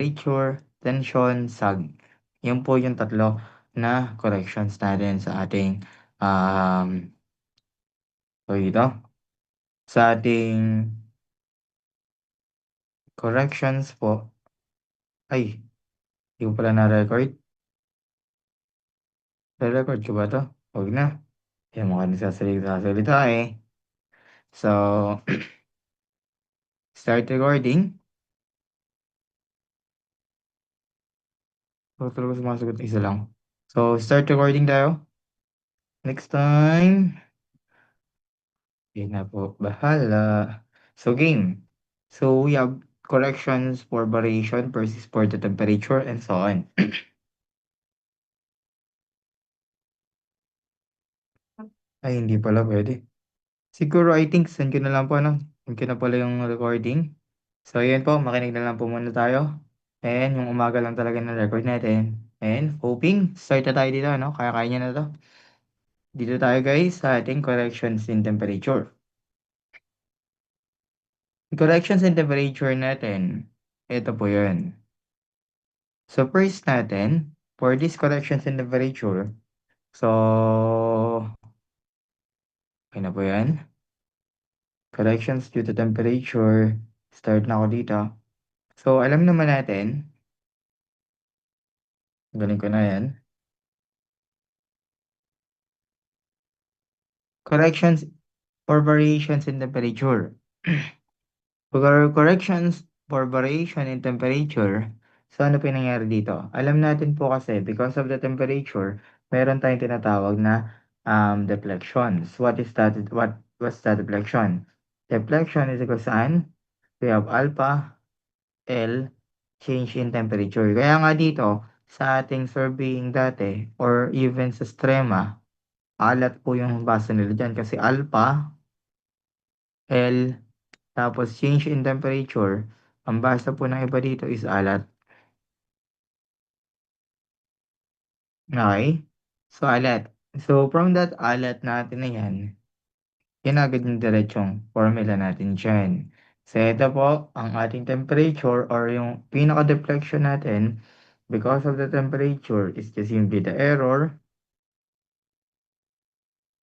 temperature, tension, sag. Yun po yung tatlo na corrections natin sa ating, tawag dito, sa ating corrections po. Ay, di ko pala na-record. Na-record ko ba 'to? 'Wag na. Di naman ako nagsasalita eh. So, start recording. Huwag talaga sumasagot na isa lang. So, start recording tayo. Next time, di na po bahala. So, game. So, we have corrections for variation, persist for the temperature, and so on. Ay, hindi pala pwede. Siguro, I think, send ko na lang po, ano? Send ko na pala yung recording. So, yun po, makinig na lang po muna tayo. And yung umaga lang talaga na record natin. And hoping, start na tayo dito, ano? Kaya-kaya niya na to. Dito tayo guys sa ating corrections in temperature. Corrections in temperature natin, ito po yun. So first natin, for this corrections in temperature, so, okay na po yan. Corrections due to temperature, start na ako dito. So alam naman natin, galing ko na yan. Corrections for variations in temperature. For corrections for variation in temperature, so ano po yung nangyari dito? Alam natin po kasi because of the temperature, meron tayong tinatawag na deflections. What is that? What's that deflection? Deflection is equal to saan? We have alpha, L, change in temperature. Kaya nga dito, sa ating surveying dati, or even sa strema, alat po yung basa nila dyan kasi alpha, L, tapos change in temperature, ang basa po ng iba dito is alat. Okay? So, alat. So, from that alat natin na yan, yan agad yung diretsong formula natin dyan. So, ito po, ang ating temperature or yung pinaka-deflection natin because of the temperature is just simply the error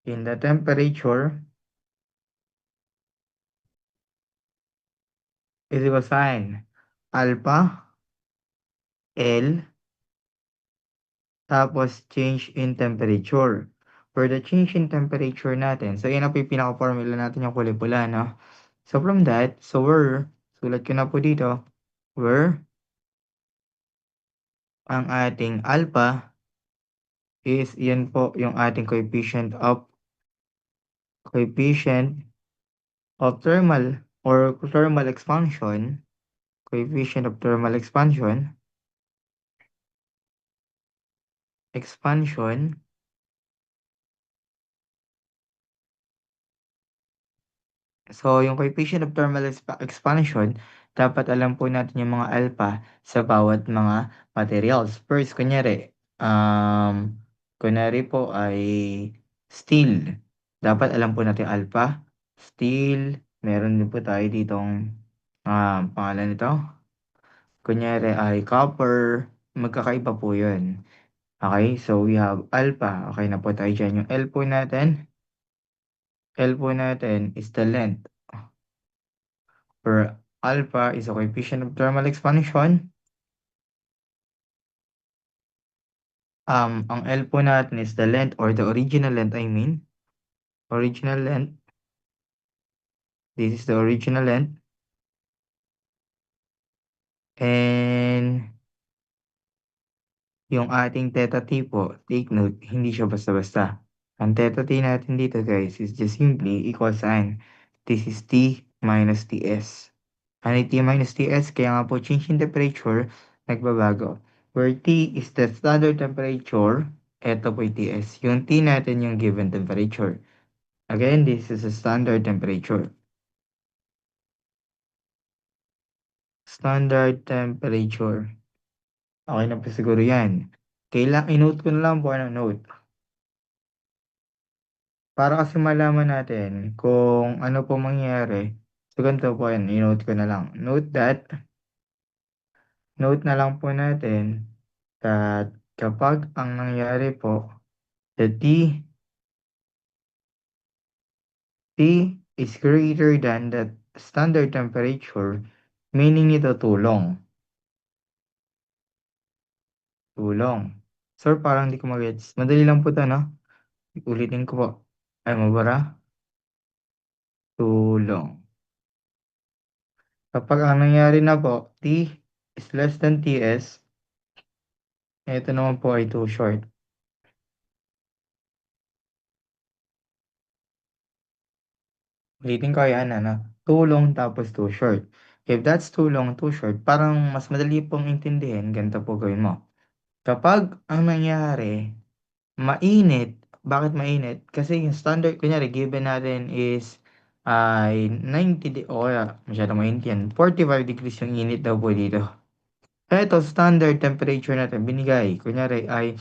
in the temperature is equal sign alpha, L, tapos change in temperature. For the change in temperature natin, so yan na po yung pinaka-formula natin yung kulay pula, no? So from that, so where, sulat ko na po dito, where ang ating alpha is yan po yung ating coefficient of thermal or thermal expansion, coefficient of thermal expansion. So, yung coefficient of thermal expansion, dapat alam po natin yung mga alpha sa bawat mga materials. First, kunyari po ay steel. Dapat alam po natin alpha, steel, meron din po tayo ditong pangalan nito. Kunyari ay copper, magkakaiba po yun. Okay, so we have alpha. Okay na po tayo dyan. Yung L po natin is the length. For alpha is a coefficient of thermal expansion. Ang L po natin is the length or the original length, I mean. Original length. This is the original length. And yung ating theta t po, take note, hindi siya basta-basta. Ang theta t natin dito guys is just simply equal sign. This is T minus Ts. Ano yung T minus Ts? Kaya nga po change in temperature, nagbabago. Where T is the standard temperature, eto po yung Ts. Yung T natin yung given temperature. Again, this is a standard temperature. Standard temperature. Okay na po siguro yan. Kailangan i-note ko na lang po ano note. Para kasi malaman natin kung ano po mangyayari. So, ganito po yan. I-note ko na lang. Note that Note na lang po natin that kapag ang nangyari po, the T is greater than the standard temperature, meaning ito tulong. Tulong. Sir, parang hindi ko magets. Madali lang po 'to 'no? Ulitin ko po. Ay mabara? Tulong. Kapag ang nangyari na po, T is less than TS, ito naman po ay too short. Ulitin ko yan, ano? Tulong tapos too short. If that's too long, too short, parang mas madali pong intindihin, ganito po gawin mo. Kapag ang nangyari, mainit, bakit mainit? Kasi yung standard, kunyari, given natin is ay 90, o kaya masyadong mainit yan, 45 degrees yung init daw po dito. Eto, standard temperature natin, binigay, kunyari ay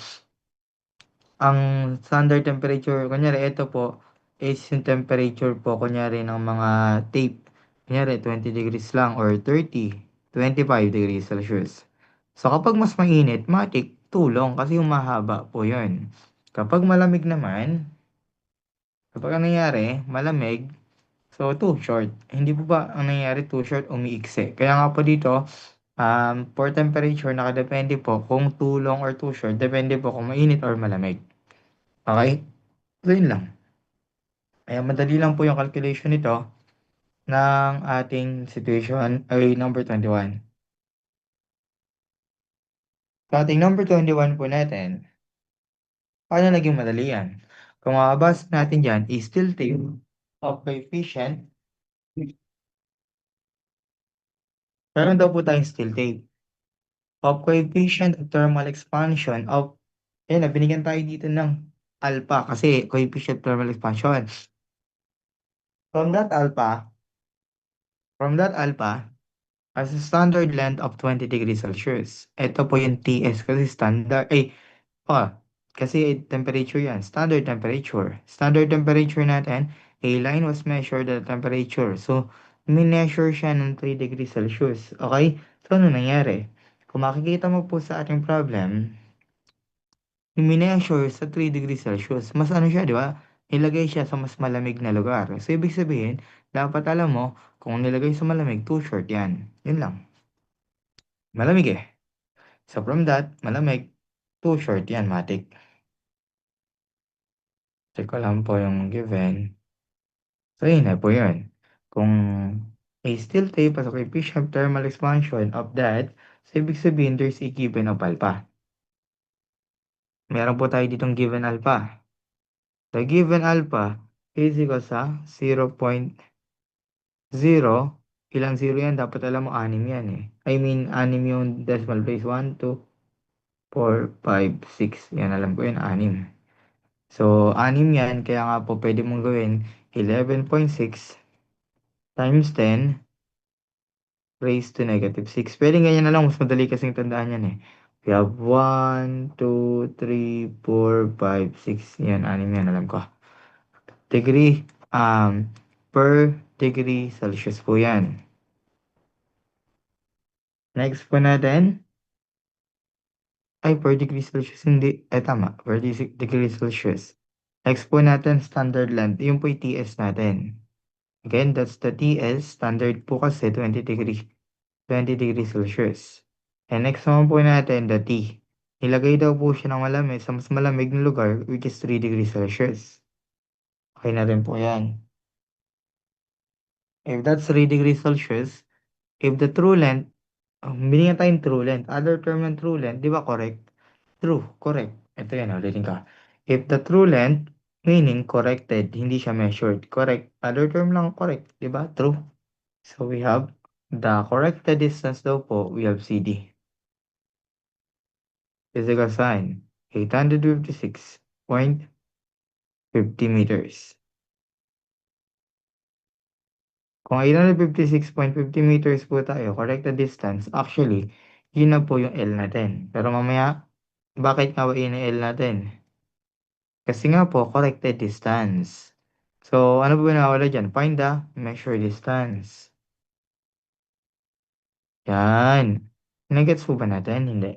ang standard temperature, kunyari ito po is yung temperature po kunyari ng mga tape. Kunyari 20 degrees lang or 30, 25 degrees Celsius. So kapag mas mainit, matik tulong kasi yung mahaba po yun. Kapag malamig naman, kapag ang nangyari, malamig, so too short. Hindi po ba ang nangyari too short, umiiksi. Kaya nga po dito, for temperature, nakadepende po kung too long or too short, depende po kung mainit or malamig. Okay? So yun lang. Kaya madali lang po yung calculation nito ng ating situation ay number 21. Sa ating number 21 po natin, paano naging madali yan? Kung makabasa natin dyan is still tape of coefficient. Meron daw po tayong still tape of coefficient of thermal expansion of, ayun na, binigyan tayo dito ng alpha kasi coefficient of thermal expansion. From that alpha, from that alpha, as a standard length of 20 degrees Celsius. Ito po yung TS kasi standard, kasi temperature yan. Standard temperature. Standard temperature natin, a line was measured at temperature. So, mineasure siya ng 3 degrees Celsius. Okay? So, ano nangyari? Kung makikita mo po sa ating problem, yung mineasure sa 3 degrees Celsius, mas ano siya, di ba? Nilagay siya sa mas malamig na lugar. So, ibig sabihin, dapat alam mo, kung nilagay sa malamig, too short yan. Yun lang. Malamig eh. So, from that, malamig, too short yan, matik. Check ko lang po yung given. So, yun na po yun. Kung a steel tape has a coefficient of thermal expansion of that, so ibig sabihin there's a given of alpha. Meron po tayo ditong given alpha. The given alpha is equal sa 0.0. Ilang zero yan? Dapat alam mo, 6 yan eh. I mean, 6 yung decimal place. 1, 2, 4, 5, 6. Yan, alam ko yan, 6. So, 6 yan. Kaya nga po, pwede mong gawin 11.6 times 10 raised to negative 6. Pwede ganyan na lang. Mas madali kasing tandaan yan eh. We have 1, 2, 3, 4, 5, 6. Yan, 6 yan. Alam ko. Degree, per degree Celsius po yan. Next po natin. Ay, per degree Celsius. Hindi. Tama. Per degree Celsius. Next po natin, standard length. Yung po yung TS natin. Again, that's the TS. Standard po kasi 20 degrees Celsius. And next naman po natin, the T. Nilagay daw po siya ng malamig sa mas malamig na lugar, which is 3 degrees Celsius. Okay na rin po yan. If that's 3 degrees Celsius, if the true length, binigyan tayong true length. Other term ng true length, di ba correct? True, correct. Ito yan, ulitin ka. If the true length, meaning corrected, hindi siya measured. Correct. Other term lang correct, di ba? True. So we have the corrected distance daw po, we have CD. Physical sign, 856.50 meters. Kung 856.50 meters po tayo, corrected distance, actually, yun na po yung L natin. Pero mamaya, bakit nga ba yun yung L natin? Kasi nga po, corrected distance. So, ano po yung nakawala dyan? Find the measure distance. Yan. Nagets po ba natin? Hindi.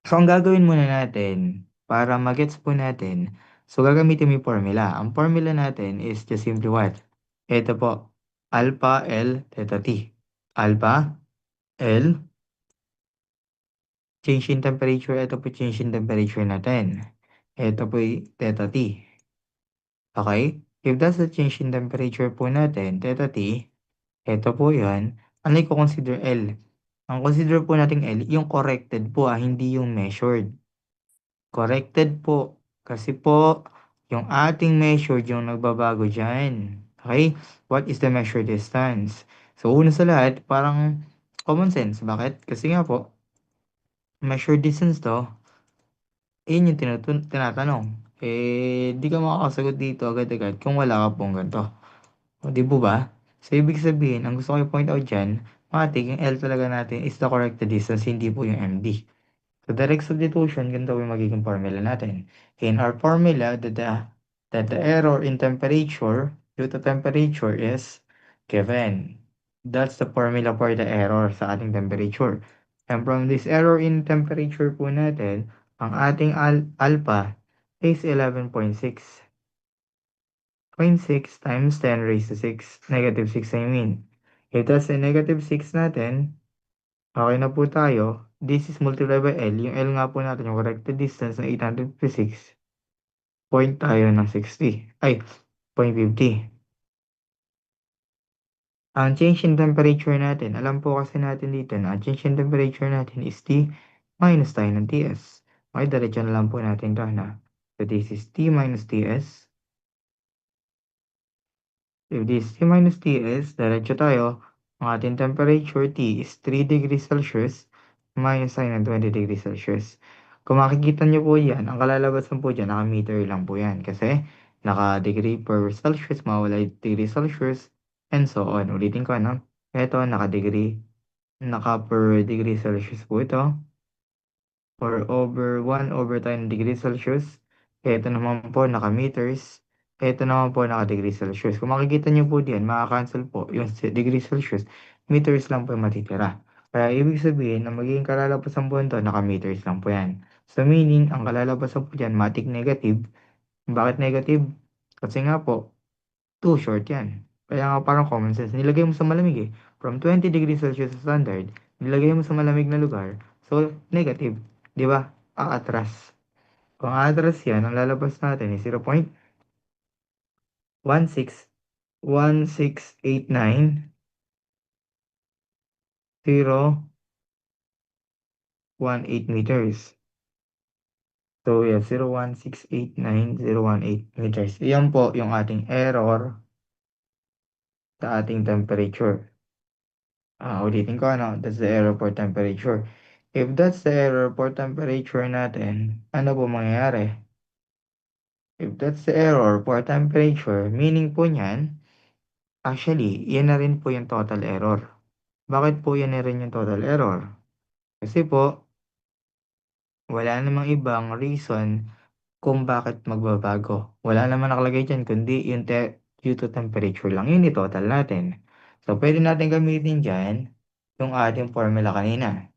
So, ang gagawin muna natin para magets po natin, so gagamitin mo yung formula. Ang formula natin is just simply what? Ito po, alpha L theta T. Alpha L, change in temperature. Ito po change in temperature natin. Ito po yung theta T. Okay? If that's the change in temperature po natin, theta T, ito po yan. Ano yung consider L? Ang consider po nating L, yung corrected po hindi yung measured. Corrected po. Kasi po, yung ating measured yung nagbabago dyan. Okay? What is the measured distance? So, una sa lahat, parang common sense. Bakit? Kasi nga po, measured distance to, yun yung tinatanong. Di ka makakasagot dito agad-agad kung wala ka pong ganito. O, di po ba? So, ibig sabihin, ang gusto ko i-point out dyan, matik, yung L talaga natin is the corrected distance, hindi po yung MD. So, direct substitution, ganito yung magiging formula natin. In our formula, that the error in temperature due to temperature is given. That's the formula for the error sa ating temperature. And from this error in temperature po natin, ang ating alpha is 11.6. 0.6 times 10 raised to 6. Negative 6 I mean. If that's a negative 6 natin, okay na po tayo. This is multiplied by L. Yung L nga po natin, yung corrected distance na 856. Point tayo ng 60. Ay, 0.50. Ang change in temperature natin, alam po kasi natin dito na ang change in temperature natin is T minus tayo ng TS. Okay, diretso na lang po natin ito na. So this is T minus TS. If this T minus Ts, diretso tayo. Ang ating temperature T is 3 degrees Celsius minus sign ng 20 degrees Celsius. Kung makikita nyo po yan, ang kalalabasan po dyan, naka-meter lang po yan. Kasi naka-degree per Celsius, mawala yung degree Celsius, and so on. Ulitin ko, ano? Ito, naka-degree, naka-per degree Celsius po ito or over 1 over 10 degrees Celsius. Ito naman po naka-meters. Ito naman po naka-degree Celsius. Kung makikita niyo po diyan, maka-cancel po yung degree Celsius. Meters lang po yung matitira. Kaya ibig sabihin, na magiging kalalabasan po nito, naka-meters lang po yan. So meaning, ang kalalabasan po dyan, matic negative. Bakit negative? Kasi nga po, too short yan. Kaya nga parang common sense. Nilagay mo sa malamig eh. From 20 degrees Celsius sa standard, nilagay mo sa malamig na lugar. So, negative. Di ba? Aatras. Kung aatras yan, ang lalabas natin is 0.1689 meters. So, we have 0.1689 meters. Iyan po yung ating error sa ating temperature. Ulitin ko, ano, that's the error for temperature. If that's the error for temperature natin, ano po mangyayari? If that's the error for temperature, meaning po niyan, actually, yan na rin po yung total error. Bakit po yan na rin yung total error? Kasi po, wala namang ibang reason kung bakit magbabago. Wala naman nakalagay dyan, kundi yung due to temperature lang. Yun yung total natin. So, pwede natin gamitin dyan yung ating formula kanina.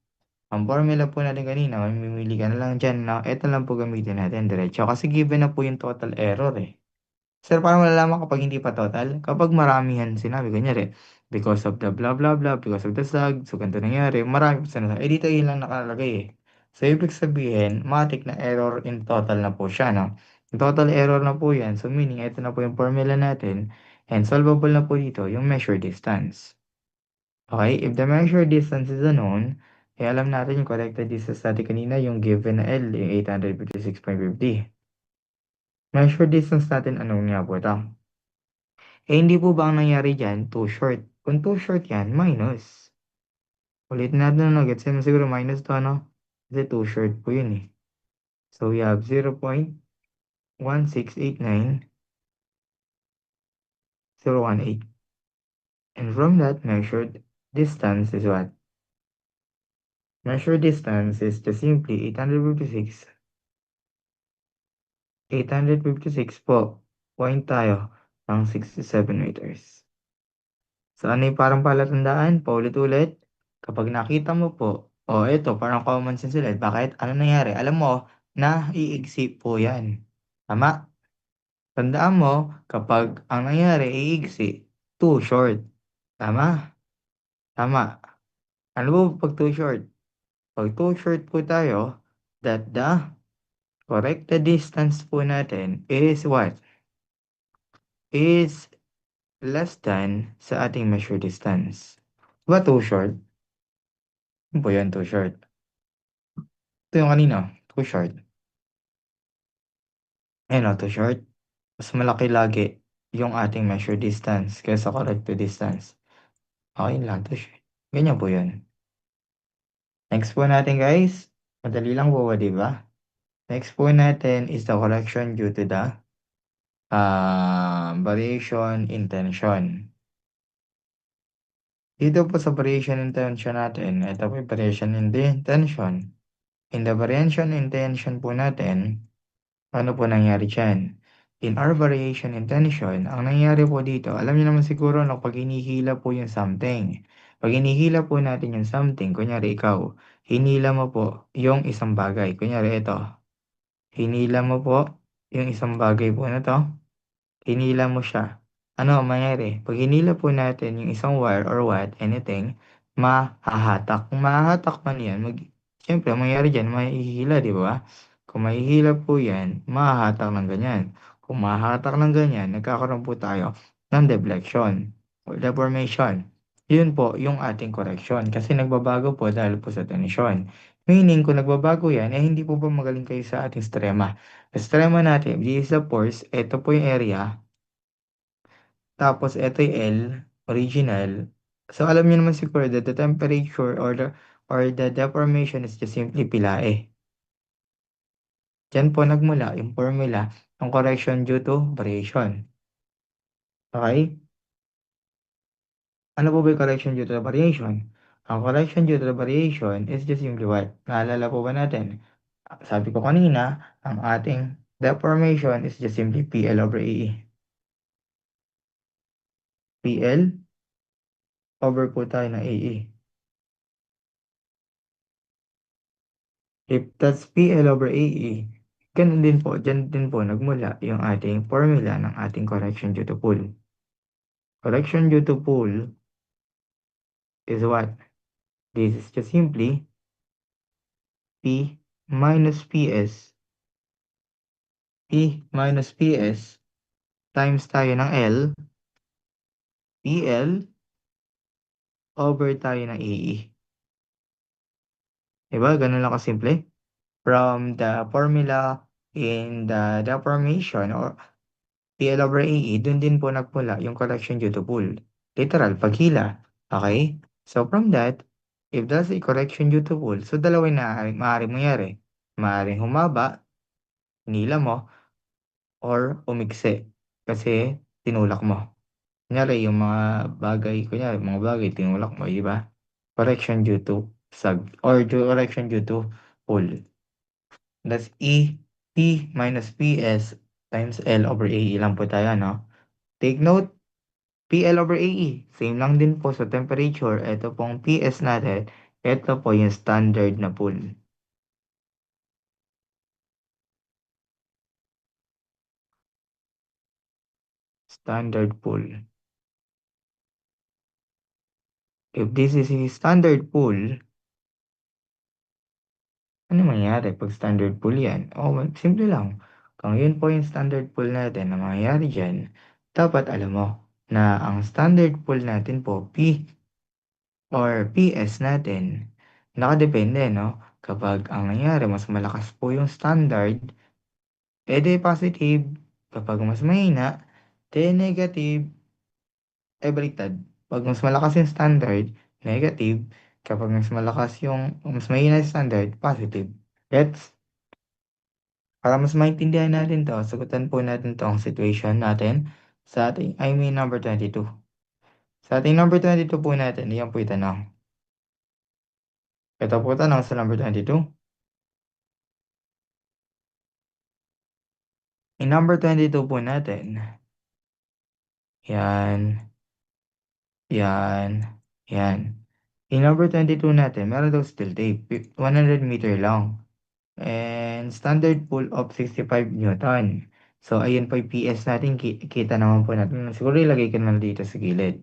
Ang formula po natin kanina, mamimili ka na lang dyan na ito lang po gamitin natin diretso. Kasi given na po yung total error eh. Sir, paano malalaman kapag hindi pa total? Kapag maramihan sinabi, kunyari, because of the blah blah blah, because of the sag, so ganito nangyari, marami pa sinasabi. Dito yun lang nakalagay eh. So, ibig sabihin, matik na error in total na po siya, no? Total error na po yan. So, meaning, ito na po yung formula natin. And solvable na po dito yung measure distance. Okay? If the measure distance is unknown, alam natin yung corrected distance natin kanina, yung given na L, yung 856.50. Measure distance natin, anong nga po ito? Hindi po ba ang nangyari dyan, too short? Kung too short yan, minus. Ulitin natin ano, gets mo siguro minus to, ano? Kasi too short po yun eh. So, we have 0.1689018. And from that measured distance is what? Measured distance is just simply 856. 856 po. Point tayo ng 67 meters. So, ano yung parang palatandaan? Paulit-ulit. Kapag nakita mo po, oh, eto parang common sense ulit. Bakit? Ano nangyari? Alam mo na iigsi po yan. Tama? Tandaan mo, kapag ang nangyari iigsi, too short. Tama? Tama. Ano po pag too short? Pag too short po tayo, that the corrected distance po natin is what? Is less than sa ating measure distance. Diba too short? Ano po yan, too short? Ito yung kanina, too short. Ayan o, too short. Mas malaki lagi yung ating measure distance kaysa corrected distance. Okay lang, too short. Ganyan po yun. Next po natin guys, madali lang po ba, di ba? Next po natin is the correction due to the variation in tension. Dito po sa variation in tension natin, ito po yung variation in the tension. In the variation in tension po natin, ano po nangyari dyan? In our variation in tension, ang nangyari po dito, alam niyo naman siguro no, pag hinihila po yung something. Pag hinihila po natin yung something, kunyari ikaw, hinila mo po yung isang bagay. Kunyari ito, hinila mo po yung isang bagay po na to. Hinila mo siya. Ano ang mangyayari? Pag hinila po natin yung isang wire or what, anything, mahahatak. Kung mahahatak man yan, siyempre, ang mangyayari dyan, mahihila, di ba? Kung mahihila po yan, mahahatak ng ganyan. Kung mahahatak ng ganyan, nagkakaroon po tayo ng deflection or deformation. Yun po yung ating correction kasi nagbabago po dahil po sa tension. Meaning, kung nagbabago yan, eh hindi po ba magaling kayo sa ating strema? Extrema natin, this is the force, ito po yung area, tapos ito yung L, original. So, alam niyo naman siguro that the temperature or the deformation is just simply pilae. Diyan po nagmula yung formula ng correction due to variation. Okay? Ano po ba yung correction due to the variation? Ang correction due to the variation is just simply what? Naalala po ba natin? Sabi ko kanina, ang ating deformation is just simply PL over AE. PL over po tayo ng AE. If that's PL over AE, ganun din po, dyan din po nagmula yung ating formula ng ating correction due to pull. Correction due to pull is what? This is just simply P minus PS. P minus PS times tayo ng L, PL over tayo ng AE. Diba? Ganun lang kasimple. From the formula in the deformation or PL over AE, dun din po nagmula yung correction due to pull. Literal, paghila. Okay? So from that, if that's a correction due to pull, so dalawa yung maaaring mangyari. Maaaring humaba, hinila mo, or umigsi. Kasi tinulak mo. Kunyari, yung mga bagay, tinulak mo, di ba? Correction due to sag, or correction due to pull. That's P minus PS times L over AE lang po tayo, no? Take note, PL over AE, same lang din po sa temperature. Ito pong PS natin, ito po yung standard na pool. Standard pool. If this is a standard pool, ano mangyayari pag standard pool yan? Oh, simple lang. Kung yun po yung standard pool natin na mangyayari dyan, dapat alam mo na ang standard pool natin po, P or PS natin, nakadepende, no? Kapag ang nangyari, mas malakas po yung standard, edi positive. Kapag mas mahina, edi negative. Baliktad. Pag mas malakas yung standard, negative. Kapag mas mahina yung standard, positive. Gets? Para mas maintindihan natin to, sagutan po natin to ang situation natin I mean number 22. Sa ating number 22 po natin, iyan po yung tanong. Ito po tanong sa number 22. In number 22 po natin, yan, yan, yan. In number 22 natin, meron daw steel tape, 100 meter long. And standard pull of 65 Newton. So, ayun po yung PS natin. Kita naman po natin. Siguro ilagay ko naman dito sa gilid.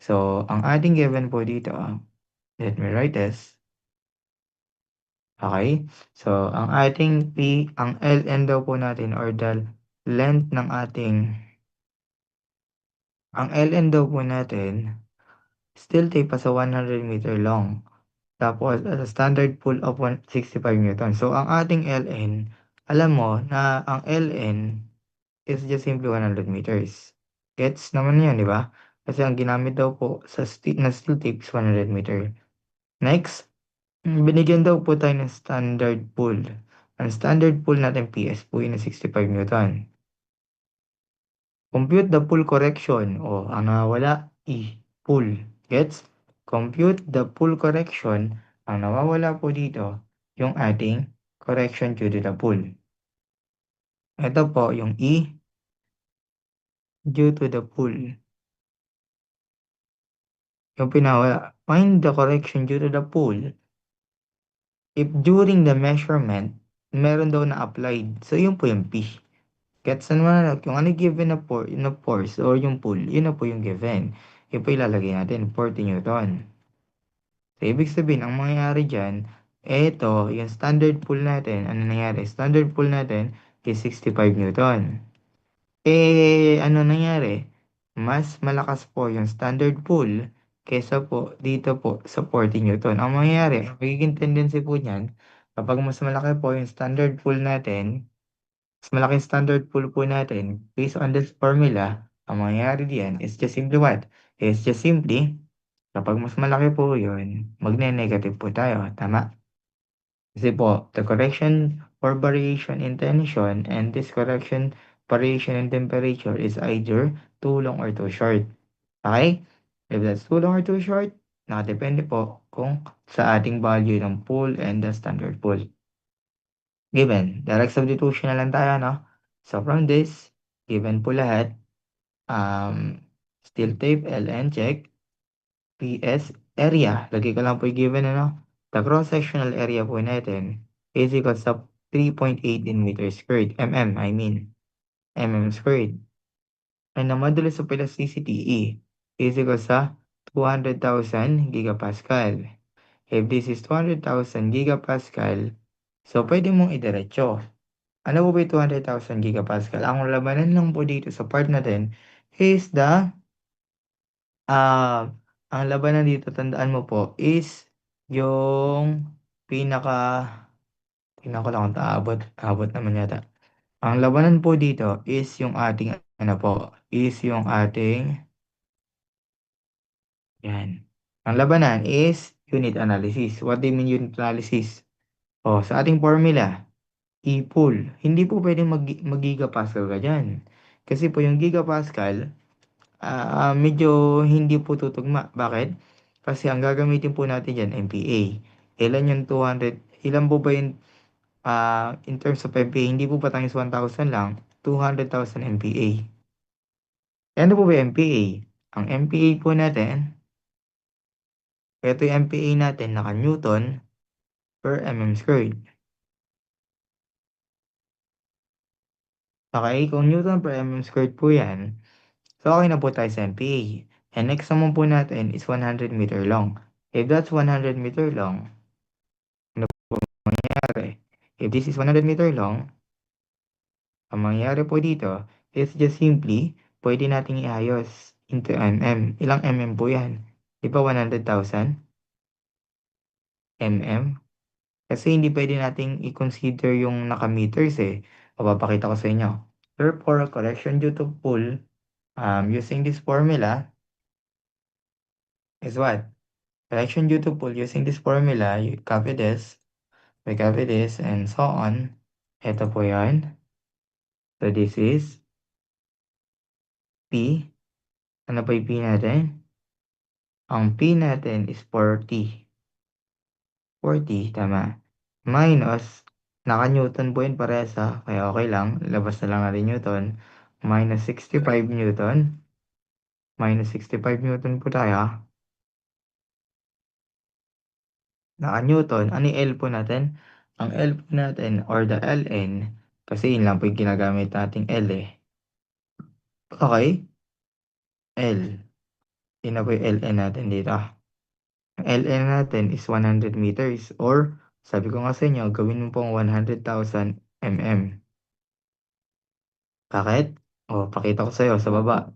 So, ang ating given po dito, let me write this. Okay? So, ang LN daw po natin or the length ng ang LN daw po natin, steel tape pa sa 100 meter long. Tapos, standard pull of 165 Newton. So, ang ating LN, alam mo na ang LN is just simply 100 meters. Gets naman yan, di ba? Kasi ang ginamit daw po na steel tape is 100 meter. Next, binigyan daw po tayo ng standard pull. Ang standard pull natin PS po yun na 65 Newton. Compute the pull correction. O, ang nawawala, pull. Gets? Compute the pull correction. Ang nawawala po dito, yung ating correction due to the pull. Ito po, yung due to the pull. Yung pinawala. Find the correction due to the pull. If during the measurement, meron daw na applied. So, yun po yung P. Gets naman na kung ano given na force or yung pull, yun na po yung given. Yun po ilalagay natin, 40 Newton. So, ibig sabihin, ang mangyayari dyan, eto, yung standard pull natin, ano nangyari? Standard pull natin is 65 Newton. Ano nangyari? Mas malakas po yung standard pull kesa po dito po sa 40 Newton. Ang mangyayari, ang magiging tendency po niyan, kapag mas malaki po yung standard pull natin, mas malaki yung standard pull po natin, based on this formula, ang mangyayari diyan is just simply what? Is just simply, kapag mas malaki po yun, magne-negative po tayo. Tama? Kasi po, the correction or variation in tension and this correction variation in temperature is either too long or too short. Okay? If that's too long or too short, nakadepende po kung sa ating value ng pull and the standard pull. Given, direct substitution na lang tayo, no? So from this, given po lahat, steel tape, LN check, PS area. Lagay ko lang po yung given, ano? The cross-sectional area po natin is equal sa 3.8 in meters squared. I mean. Squared. And the modulus of elasticity, E, is equal sa 200,000 gigapascal. If this is 200,000 gigapascal, so pwede mong idiretso. Ano po ba yung 200,000 gigapascal? Ang labanan lang po dito sa part natin is Ah, ang labanan dito tandaan mo po is yung pinaka tingnan ko lang kung abot naman yata. Ang labanan po dito is yung ating ano po, is yung ating yan. Ang labanan is unit analysis. What do you mean unit analysis? O, sa ating formula, i-pull. Hindi po pwedeng mag-gigapascal ka dyan. Kasi po yung gigapascal, medyo hindi po tutugma. Bakit? Kasi ang gagamitin po natin dyan, MPa. Ilan yung 200? Ilan po ba yung, in terms of MPa? Hindi po ba times 1,000 lang? 200,000 MPa. Ano po ba yung MPa? Ang MPa po natin, ito yung MPa natin, naka-Newton per mm squared. Okay? Kung Newton per mm squared po yan, so okay na po tayo sa MPa. And next naman po natin is 100 meter long. If that's 100 meter long, ano po mangyayari? If this is 100 meter long, ang mangyayari po dito is just simply, pwede nating iayos into mm. Ilang mm po yan? Di ba 100,000 mm? Kasi hindi pwede nating i-consider yung naka-meters eh. O papakita ko sa inyo. Therefore, correction due to pull, using this formula is what? Correction due to pull using this formula, you copy this, we copy this, and so on. Ito po yan. So this is P. Ano pa yung P natin? Ang P natin is 40. 40, tama. Minus, naka-Newton po yun parehas ha. Kaya okay lang. Labas na lang natin Newton. Minus 65 Newton. Minus 65 Newton po tayo. naka-Newton. Ano yung L po natin? Ang L po natin or the Ln, kasi yun lang po yung ginagamit nating L eh. Okay? L. Yun na po yung Ln natin dito. Ang Ln natin is 100 meters or sabi ko nga sa inyo, gawin mo pong 100,000 mm. Bakit? O, pakita ko sa'yo sa baba.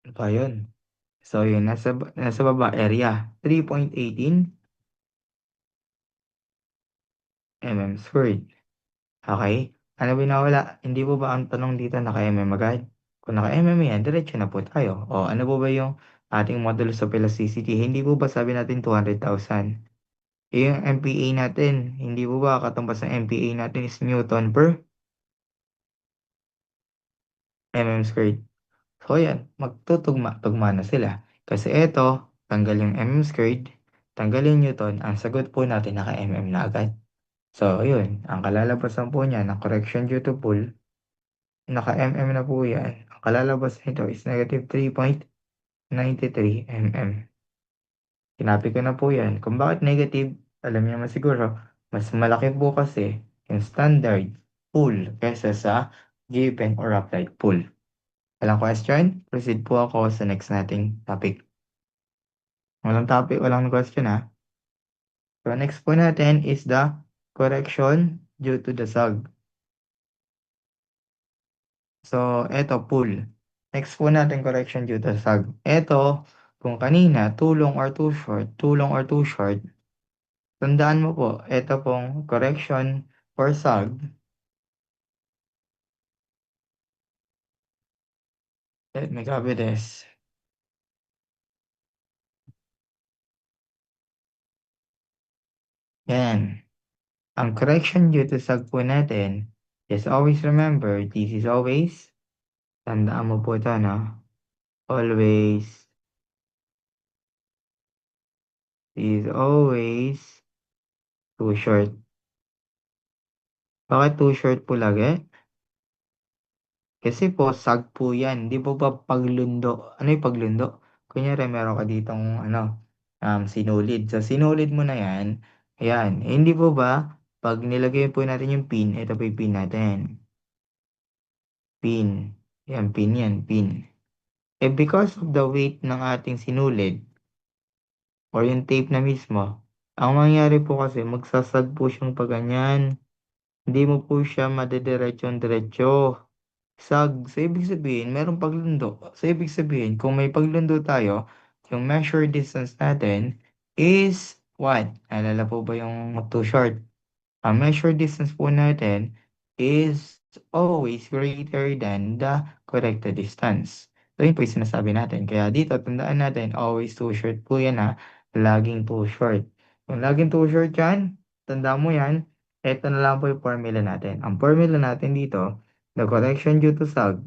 Ano pa yun? So, yun, nasa baba area. 3.18 mm squared. Okay? Ano ba yung nawala? Hindi po ba ang tanong dito naka-mm agad? Kung naka-mm yan, diretso na po tayo. O, ano po ba yung ating modulus of elasticity? Hindi po ba sabi natin 200,000? Yung MPa natin, hindi po ba katumbas ng MPa natin is Newton per mm squared? So, yan, magtutugma-tugma na sila. Kasi eto, tanggal yung mm squared, tanggal yung Newton, ang sagot po natin naka-mm na agad. So, yun, ang kalalabasan po niya ng correction due to pull, naka-mm na po yan. Ang kalalabas nito is negative 3.93 mm. Sinabi ko na po yan. Kung bakit negative, alam niyo naman siguro, mas malaki po kasi yung standard pull kaysa sa given or applied pull. Walang question? Proceed po ako sa next nating topic. Walang topic, walang question ha. So next po natin is the correction due to the sag. So, eto pull. Next po natin correction due to sag. Eto, kung kanina, tulong or too short, tandaan mo po, eto pong correction for sag, let me copy this. Yan. Ang correction due to sag po natin, just always remember, this is always, tandaan mo po ito, no? Always, is always too short. Bakit too short po lagi? Kasi po, sag po yan. Di po ba paglundo? Ano yung paglundo? Kunyari, meron ka ditong, sinulid. Sa sinulid mo na yan, ayan. Hindi po ba, pag nilagay po natin yung pin, ito po yung pin natin. Pin. Yan, pin yan, pin. Eh, because of the weight ng ating sinulid, or yung tape na mismo, ang mangyayari po kasi, magsasag po siyang paganyan. Hindi mo po siya madediretsyong-diretso. So ibig sabihin, merong paglundo. So ibig sabihin, kung may paglundo tayo, yung measure distance natin is what? Alala po ba yung too short? Ang measure distance po natin is always greater than the corrected distance. So yun po yung sinasabi natin. Kaya dito, tandaan natin, always too short po yan ha. Laging too short. Kung laging too short yan, tanda mo yan, eto na lang po yung formula natin. Ang formula natin dito, the correction due to sag,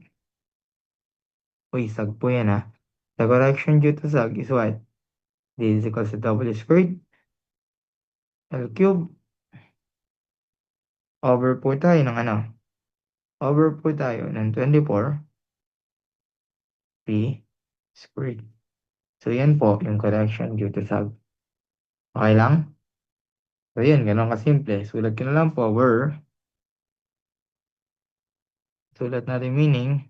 uy, sag po yan ha. The correction due to sag is what? This is equals to W squared, L cube, over po tayo ng ano? Over po tayo ng 24 P squared. So, yan po yung correction due to sag. Okay lang? So, yan. Ganun kasimple. Sulat ko na lang po where, sulat natin meaning,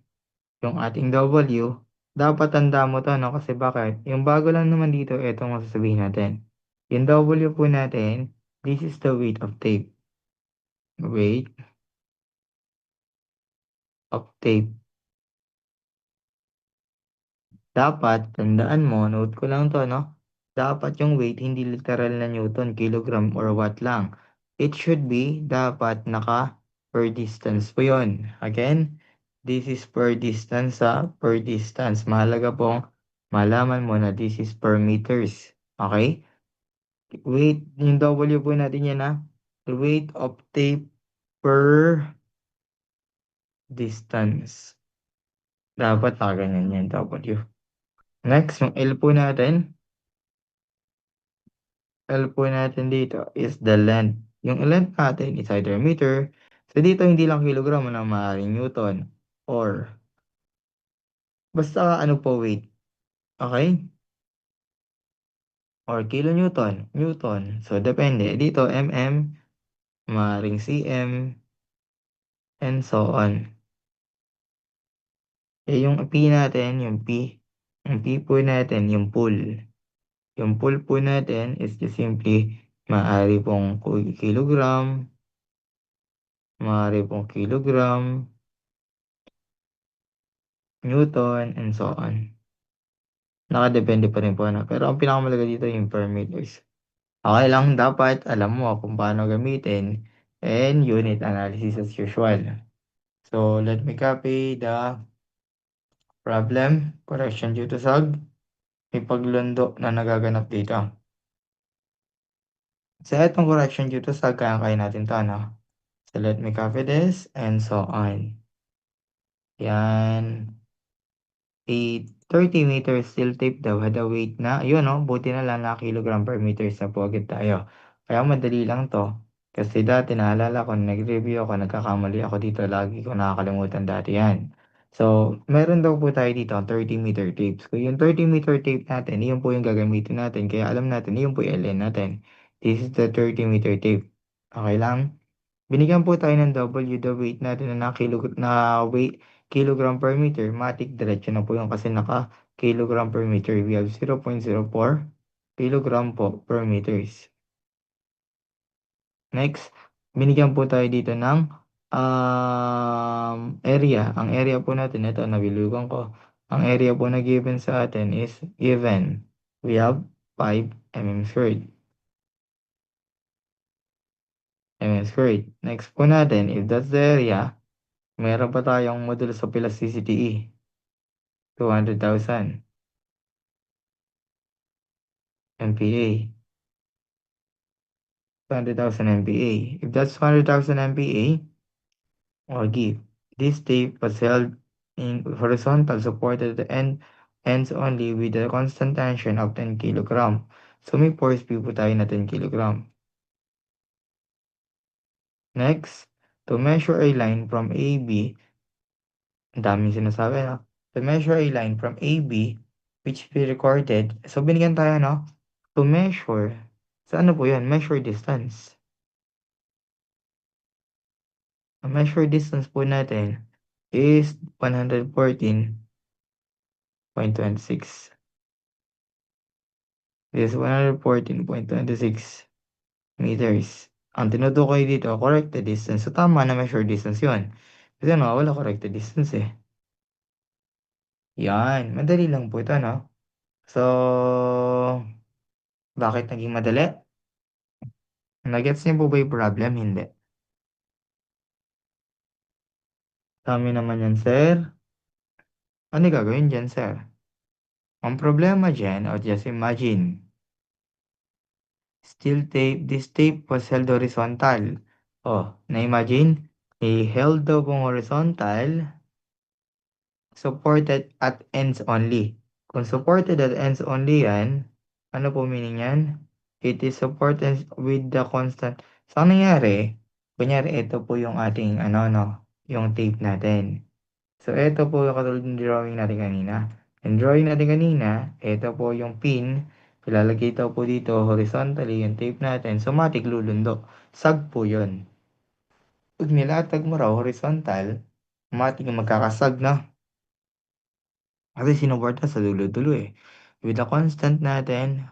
yung ating W, dapat tanda mo to, no? Kasi bakit? Yung bago lang naman dito, itong masasabihin natin. Yung W po natin, this is the weight of tape. Weight of tape. Dapat, tandaan mo, note ko lang to, no? Dapat yung weight, hindi literal na Newton, kilogram, or watt lang. It should be, dapat naka per distance po yun. Again, this is per distance per distance. Mahalaga pong malaman mo na this is per meters. Okay? Weight, yung W po natin yan weight of tape per distance. Dapat nakaganyan yan, W. Next, yung L po natin. L po natin dito is the length. Yung length natin is either meter. So dito hindi lang kilogram na maaaring newton or basta ano po weight. Okay? or kilonewton, newton. So, depende. Dito, mm, maaaring cm, and so on. Eh, yung P natin, yung P, yung P po natin, yung pull. Yung pull po natin is just simply maaari pong kilogram, maaari pong kilogram, newton, and so on. Nakadepende pa rin po na. Pero ang pinakamalaga dito yung per meters. Okay lang, dapat alam mo kung paano gamitin and unit analysis as usual. So, let me copy the problem, correction due to sag, may paglundo na nagaganap dito. So, itong correction due to sag, kaya natin to, no? So, let me copy this and so on. Yan. A 30 meter steel tape daw had a weight na, yun no, buti na lang na kilogram per meter na po agad tayo. Kaya madali lang to. Kasi dati naalala ko, nag-review ako, nagkakamali ako dito, lagi ko nakakalimutan dati yan. So, meron daw po tayo dito, 30 meter tapes. Kung yung 30 meter tape natin, yun po yung gagamitin natin. Kaya alam natin, yun po yung LN natin. This is the 30 meter tape. Okay lang? Binigyan po tayo ng W, the weight natin na weight, kilogram per meter, matic diretso na po yun kasi naka kilogram per meter. We have 0.04 kilogram po per meters. Next, binigyan po tayo dito ng area. Ang area po natin, ito, nabilugan ko. Ang area po na given sa atin is given. We have 5 mm squared. Mm squared. Next po natin, if that's the area, meron pa tayong modulus of elasticity E, 200,000 MPa. 200,000 MPa. If that's 200,000 MPa, or give, this tape was held in horizontal supported at the ends only with a constant tension of 10 kilogram. So may force P po tayo na 10 kilogram. Next, to measure a line from AB, ang daming sinasabi, no? To measure a line from AB, which we recorded. So, binigyan tayo, no? To measure. So, ano po yun? Measure distance. Ang measure distance po natin is 114.26. This is 114.26 meters. Ang tinutukoy dito, corrected distance. So, tama na measure distance yun. Kasi ano, wala corrected distance eh. Yan. Madali lang po ito, no? So, bakit naging madali? Nagets niyo po ba yung problem? Hindi. Dami naman yan, sir. Ano yung gagawin dyan, sir? Ang problema dyan, o just imagine, steel tape, this tape was held horizontal. Oh, na-imagine? I-held daw pong horizontal, supported at ends only. Kung supported at ends only yan, ano po meaning yan? It is supported with the constant. So, ang nangyari, kunyari, ito po yung ating, yung tape natin. So, ito po yung katulad ng drawing natin kanina. Yung drawing natin kanina, ito po yung pin. Ilalagay ito po dito horizontally yung tape natin. So, matik lulundo. Sag po yun. Pag nilatag mo raw horizontal, matik magkakasag na. Kasi sinuporta sa dulo-dulo eh. With the constant natin,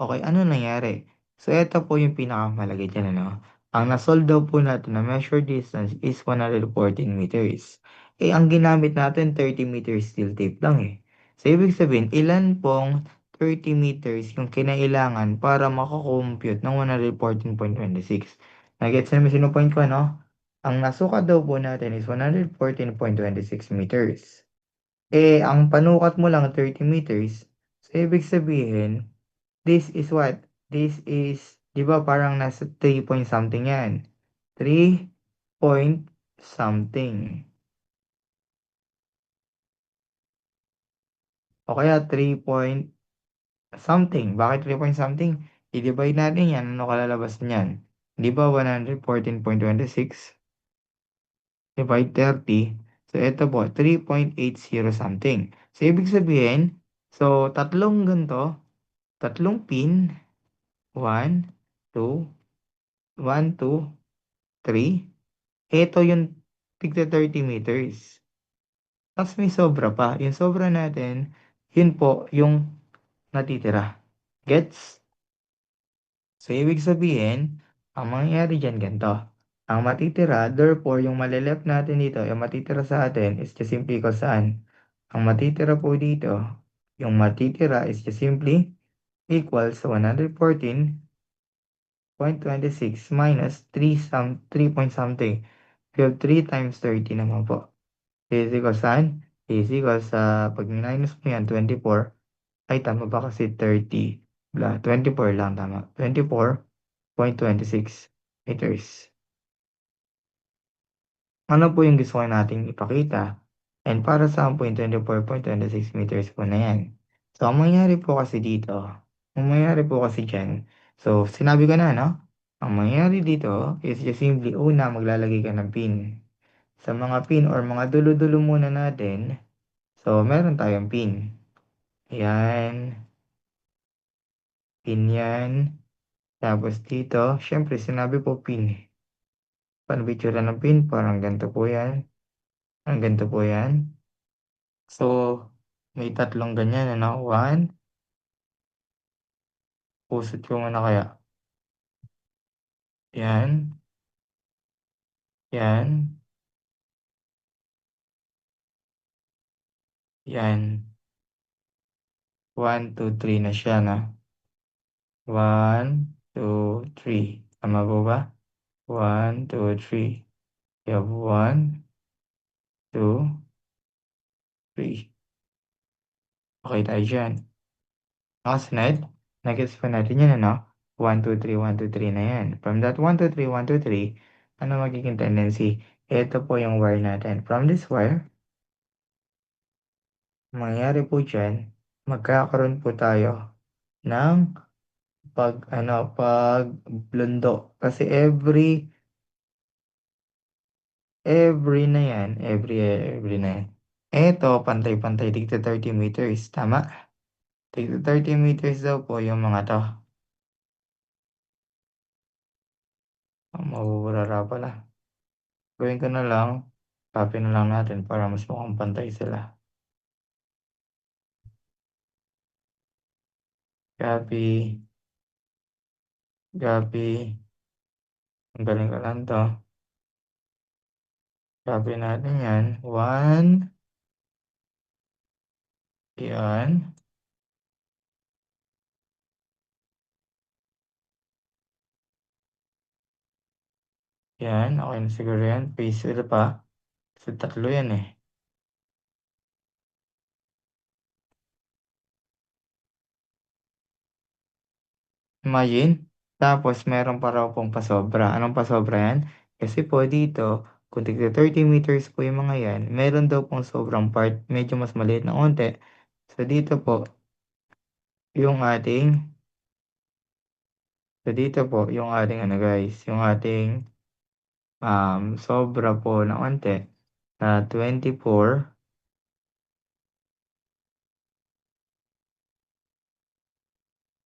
okay, ano nangyari? So, ito po yung pinakamalagay dyan, ano? Ang nasolve daw po natin na measure distance is 114 meters. Eh, ang ginamit natin, 30 meters steel tape lang eh. So, ibig sabihin, ilan pong 30 meters yung kinailangan para makakompute ng 114.26? Nag-gets namin sino point ko, no? Ang nasukat daw po natin is 114.26 meters. Eh, ang panukat mo lang 30 meters. So, ibig sabihin, this is what? This is, di ba parang nasa 3 point something yan? 3 point something. O kaya 3 point something. Bakit 3 point something? I-divide natin yan. Ano kalalabas niyan? Di ba 114.26 divide 30? So, ito po, 3.80 something. So, ibig sabihin, so, tatlong ganito, tatlong pin, 1, 2, 1, 2, 3. Ito yung tigta 30 meters. Tapos may sobra pa. Yung sobra natin, yun po yung natitira. Gets? So, ibig sabihin, ang mangyayari dyan ganito. Ang matitira, therefore, yung maleleft natin dito, yung matitira sa atin is just simply equal saan? Ang matitira po dito, yung matitira is just simply equals sa 114.26 minus 3 point something. We have 3 times 30 naman po. Is equals saan? Is equals sa pag minus mo yan, 24. Ay, tama ba kasi 30? 24 lang tama. 24.26 meters. Ano po yung gusto ko nating ipakita? And para saan po yung 24.26 meters po na yan? So, ang mangyayari po kasi dito, ang mangyayari po kasi dyan, so, sinabi ko na, no? Ang mangyayari dito is just simply, una, maglalagay ka ng pin. Sa mga pin or mga dulo-dulo muna natin, so, meron tayong pin. Yan, pin yan. Tapos dito, syempre, sinabi po pin. Paano ba itsura ng pin? Parang ganito po yan. Ang ganito po yan. So, may tatlong ganyan, ano? One, pusot ko muna kaya. Yan, yan, yan. One, two, three na siya, na. One, two, three. Tama po ba? One, two, three. You have one, two, three. Okay tayo dyan. Nakasunod? Nag-gets pa natin yan, ano? One, two, three, one, two, three na yan. From that one, two, three, one, two, three, ano magiging tendency? Ito po yung wire natin. From this wire, mangyari po dyan, magkakaroon po tayo ng pag blundo. Kasi every na yan, every na yan. Ito, pantay-pantay, tigta 30 meters, tama? Tigta 30 meters daw po yung mga to. Mabuburara pala. Gawin ko na lang, copy na lang natin para mas mukhang pantay sila. Copy, copy, ang galing ko lang to. Copy natin yan. One, yan. Yan, okay na siguro yan. Paste ulit pa. Kasi tatlo yan eh. Imagine, tapos meron pa raw pong pasobra. Anong pasobra yan? Kasi po dito, kung tigda 30 meters po yung mga yan, meron daw pong sobrang part, medyo mas maliit na onte. So dito po, yung ating, so dito po, yung ating ano guys, yung ating sobra po na onte na 24.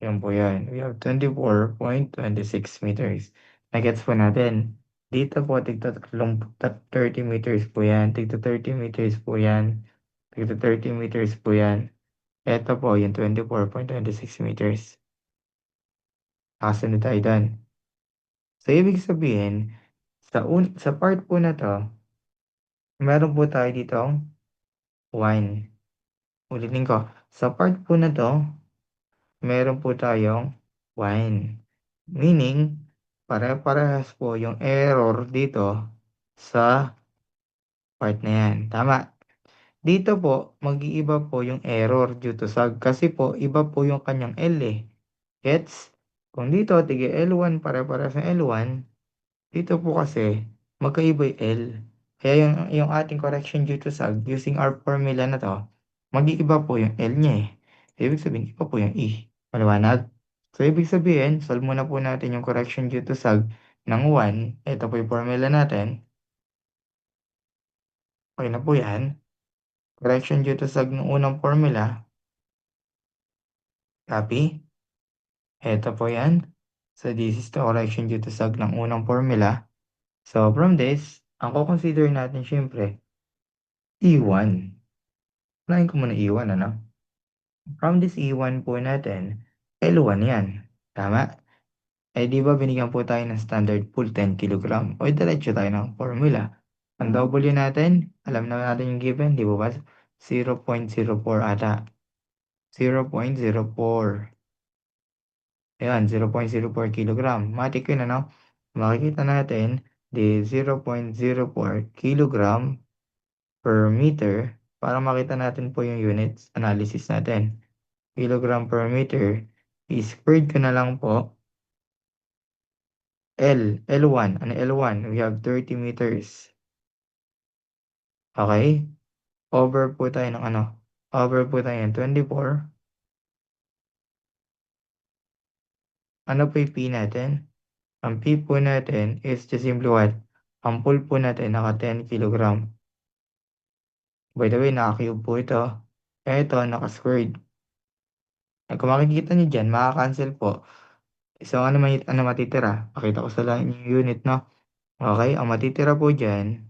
Yan po yan. We have 24.26 meters. Nagets po natin. Dito po, tigta 30 meters po yan. Tigta 30 meters po yan. Tigta 30 meters po yan. Ito po, yung 24.26 meters. Nakasunod tayo doon. So, ibig sabihin, sa part po na to, meron po tayo dito 1. Ulitin ko. Sa part po na to, meron po tayong 1. Meaning, pare-parehas po yung error dito sa part na yan. Tama. Dito po, mag-iiba po yung error due to sag. Kasi po, iba po yung kanyang L eh. Gets? Kung dito, tige L1, pare-parehas ng L1, dito po kasi, magkaiba yung L. Kaya yung ating correction due to sag, using our formula na to, mag-iiba po yung L niya eh. Ibig sabihin, iba po yung E. Maliwanag? So, ibig sabihin, solve muna po natin yung correction due to sag ng 1. Ito po yung formula natin. Okay na po yan. Correction due to sag ng unang formula. Copy. Eto po yan. So this is the correction due to sag ng unang formula. So from this, ang kukonsider natin syempre, E1. Unahin ko muna E1, ano? From this E1 po natin, L1 yan. Tama? Eh di ba binigyan po tayo ng standard pool 10 kilogram? O diretso tayo ng formula. Ang W natin, alam na natin yung given, di ba ba? 0.04 ata. 0.04. Ayan, 0.04 kilogram. Matik yun, ano? Makikita natin, di 0.04 kilogram per meter para makita natin po yung units analysis natin. Kilogram per meter, i-squared ko na lang po L1. Ano L1? We have 30 meters. Okay? Over po tayo ng ano? Over po tayo ng 24. Ano po yung P natin? Ang P po natin is just simply what? Ang pool po natin naka 10 kilogram. By the way, naka-cube po ito. Ito, naka-squared. Kung makikita nyo dyan, makaka-cancel po. So, ano matitira? Pakita ko sa line yung unit, no? Okay, ang matitira po dyan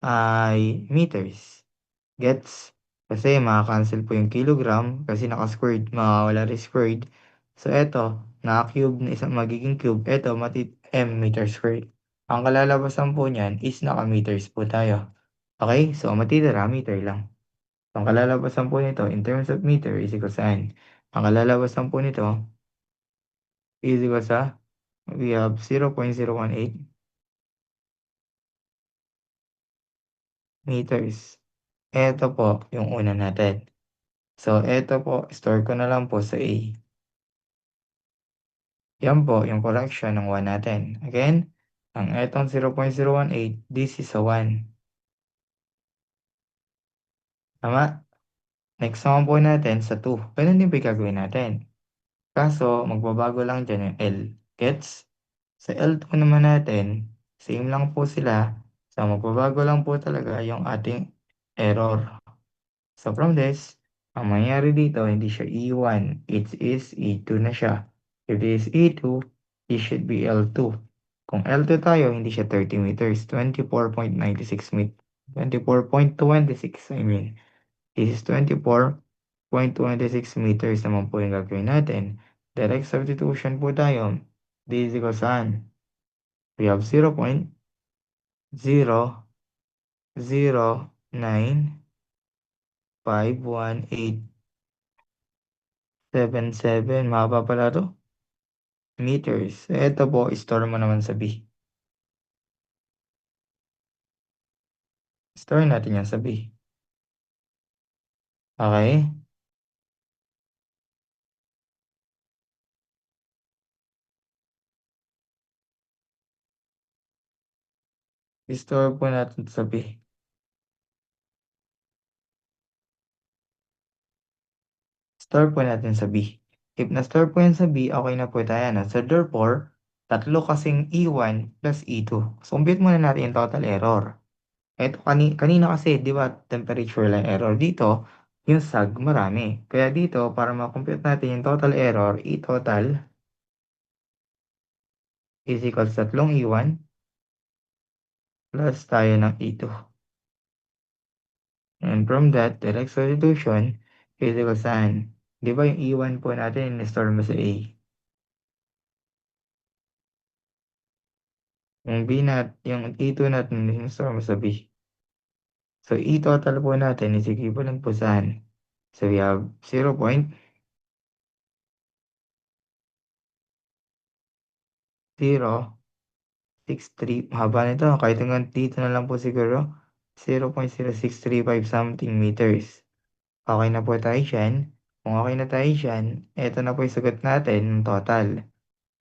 ay meters. Gets? Kasi makaka-cancel po yung kilogram kasi naka-squared, mawawala rin squared. So, eto, naka-cube na isang magiging cube. Eto, m meter squared. Ang kalalabasan po niyan is naka-meters po tayo. Okay? So, ang matitira, meter lang. Ang kalalabasan po nito in terms of meter is equal saan? Ang kalalabasan po nito is equal sa we have 0.018 meters. Ito po yung una natin. So, ito po, store ko na lang po sa A. Yan po yung correction ng 1 natin. Again, ang etong 0.018, this is a 1. Tama? Next naman po natin sa 2. Ganun din po yung gagawin natin. Kaso, magbabago lang dyan yung L. Gets? Sa L2 naman natin, same lang po sila. So, magbabago lang po talaga yung ating error. So, from this, ang mangyayari dito, hindi siya E1. It is E2 na siya. If it is E2, it should be L2. Kung L2 tayo, hindi siya 30 meters. 24.96 met 24.26, I mean. This is 24.26 meters naman po yung gagawin natin. Direct substitution po tayo. This is equal saan? We have 0.0095187 mahaba pala to. Meters. Ito po, store mo naman sa B. Store natin yan sa B. Okay? Store po natin sa B. Store po natin sa B. If na-store po yan sa B, okay na po tayo. No? So therefore, tatlo kasing E1 plus E2. So compute muna natin yung total error. Ito kanina kasi, di ba, temperature lang error. Dito, yung sag marami. Kaya dito, para ma-compute natin yung total error, E total is equals sa tatlong E1 plus tayo ng E2. And from that, direct substitution is equals saan? Di ba yung E1 po natin, in-store mo sa A? Yung yung E2 natin, in-store mo sa B. So, E total po natin is equivalent po saan? So, we have 0.063. Mahaba nito. Kahit hanggang dito na lang po siguro. 0.0635 something meters. Okay na po tayo dyan. Kung okay na tayo dyan, eto na po yung sagot natin ng total.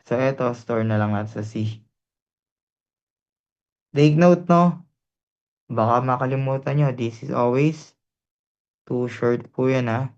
So, eto, store na lang natin sa C. Take note, no? Baka makalimutan nyo, this is always too short po yan, ha?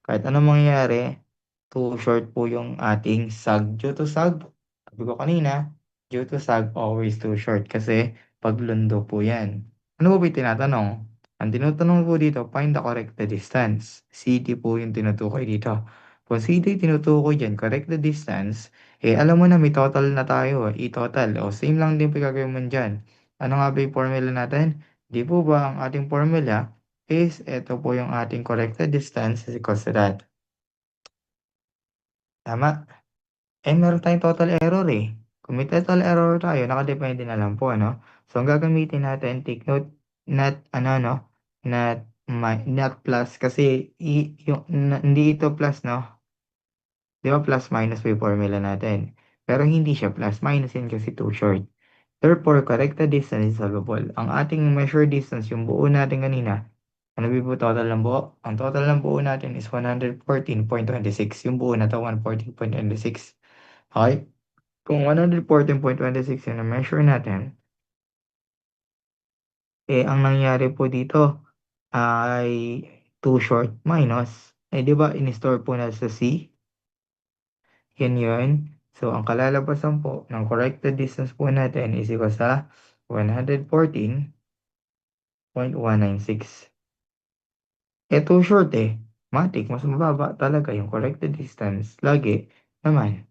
Kahit anong mangyari, too short po yung ating sag. Due to sag, sabi ko kanina, due to sag, always too short kasi paglundo po yan. Ano po ba yung tinatanong? Ang tinatanong po dito, find the correct distance. CT po yung tinutukoy dito. Kung CD tinutukoy diyan, correct the distance, alam mo na may total na tayo, i-total. O same lang din po yung gagawin mo diyan. Ano nga ba yung formula natin? 'Di po ba ang ating formula is eto po yung ating corrected distance is equals to that. Tama? Meron tayong total error, eh. Kung may total error tayo, nakadepende na lang po, ano? So, ang gagamitin natin, take note, not, ano, no? Not plus, kasi hindi ito plus, no? Di ba plus minus po yung formula natin? Pero hindi siya plus minus yan kasi too short. Therefore, corrected distance is solvable. Ang ating measure distance, yung buo natin kanina, ano ba po total ng buo? Ang total ng buo natin is 114.26. Yung buo na to, 114.26. Okay? Kung 114.26 yung na-measure natin, ang nangyari po dito ay too short minus, di ba, in-store po na sa C, yan yun. So, ang kalalabasan po ng corrected distance po natin is equal sa 114.196. Too short eh. Matik, mas mababa talaga yung corrected distance. Lagi naman.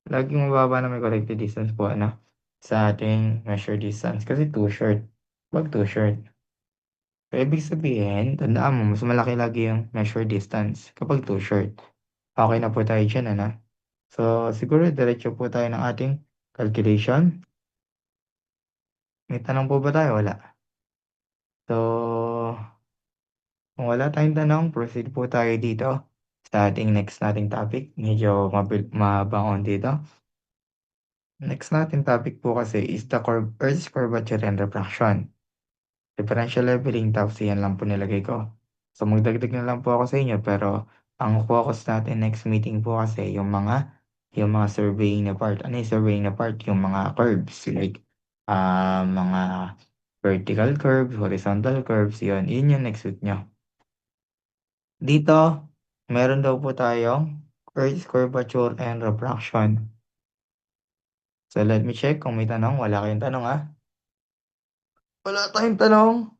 Laging mababa na may corrected distance po, ano, sa ating measure distance. Kasi too short. Wag too short. So, ibig sabihin, tandaan mo, mas malaki lagi yung measure distance kapag too short. Okay na po tayo dyan, ano? So, siguro diretso po tayo ng ating calculation. May tanong po ba tayo? Wala. So, kung wala tayong tanong, proceed po tayo dito sa ating next nating topic. Medyo mabangon dito. Next nating topic po kasi is the Earth's curvature and refraction. Differential leveling, tapos yan lang po nilagay ko. So, magdagdag na lang po ako sa inyo, pero ang focus natin next meeting po kasi yung mga surveying na part. Ano yung surveying na part? Yung mga curves, like, mga vertical curves, horizontal curves, yun yung next week nyo. Dito, meron daw po tayong Earth's curvature and refraction. So, let me check kung may tanong. Wala kayong tanong, ah. Wala tayong tanong.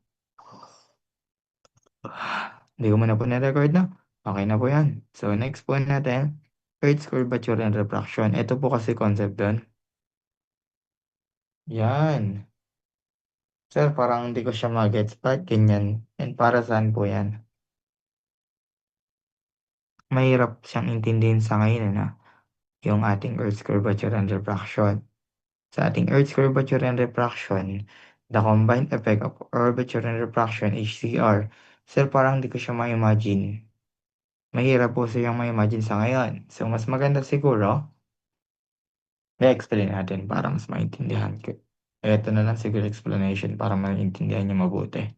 Hindi ko muna po na-record, na. Okay na po yan. So, next po natin, Earth's curvature and refraction. Ito po kasi concept doon. Yan. Sir, parang hindi ko siya mag-gets. Ba't ganyan? And para saan po yan? Mahirap siyang intindihin sa ngayon, na yung ating Earth's curvature and refraction. Sa ating Earth's curvature and refraction, the combined effect of curvature and refraction, HCR. Sir, parang hindi ko siya ma-imagine. Mahirap po siyang ma-imagine sa ngayon. So, mas maganda siguro, i-explain natin para mas maintindihan ko. Ito na lang siguro explanation para maintindihan niyo mabuti.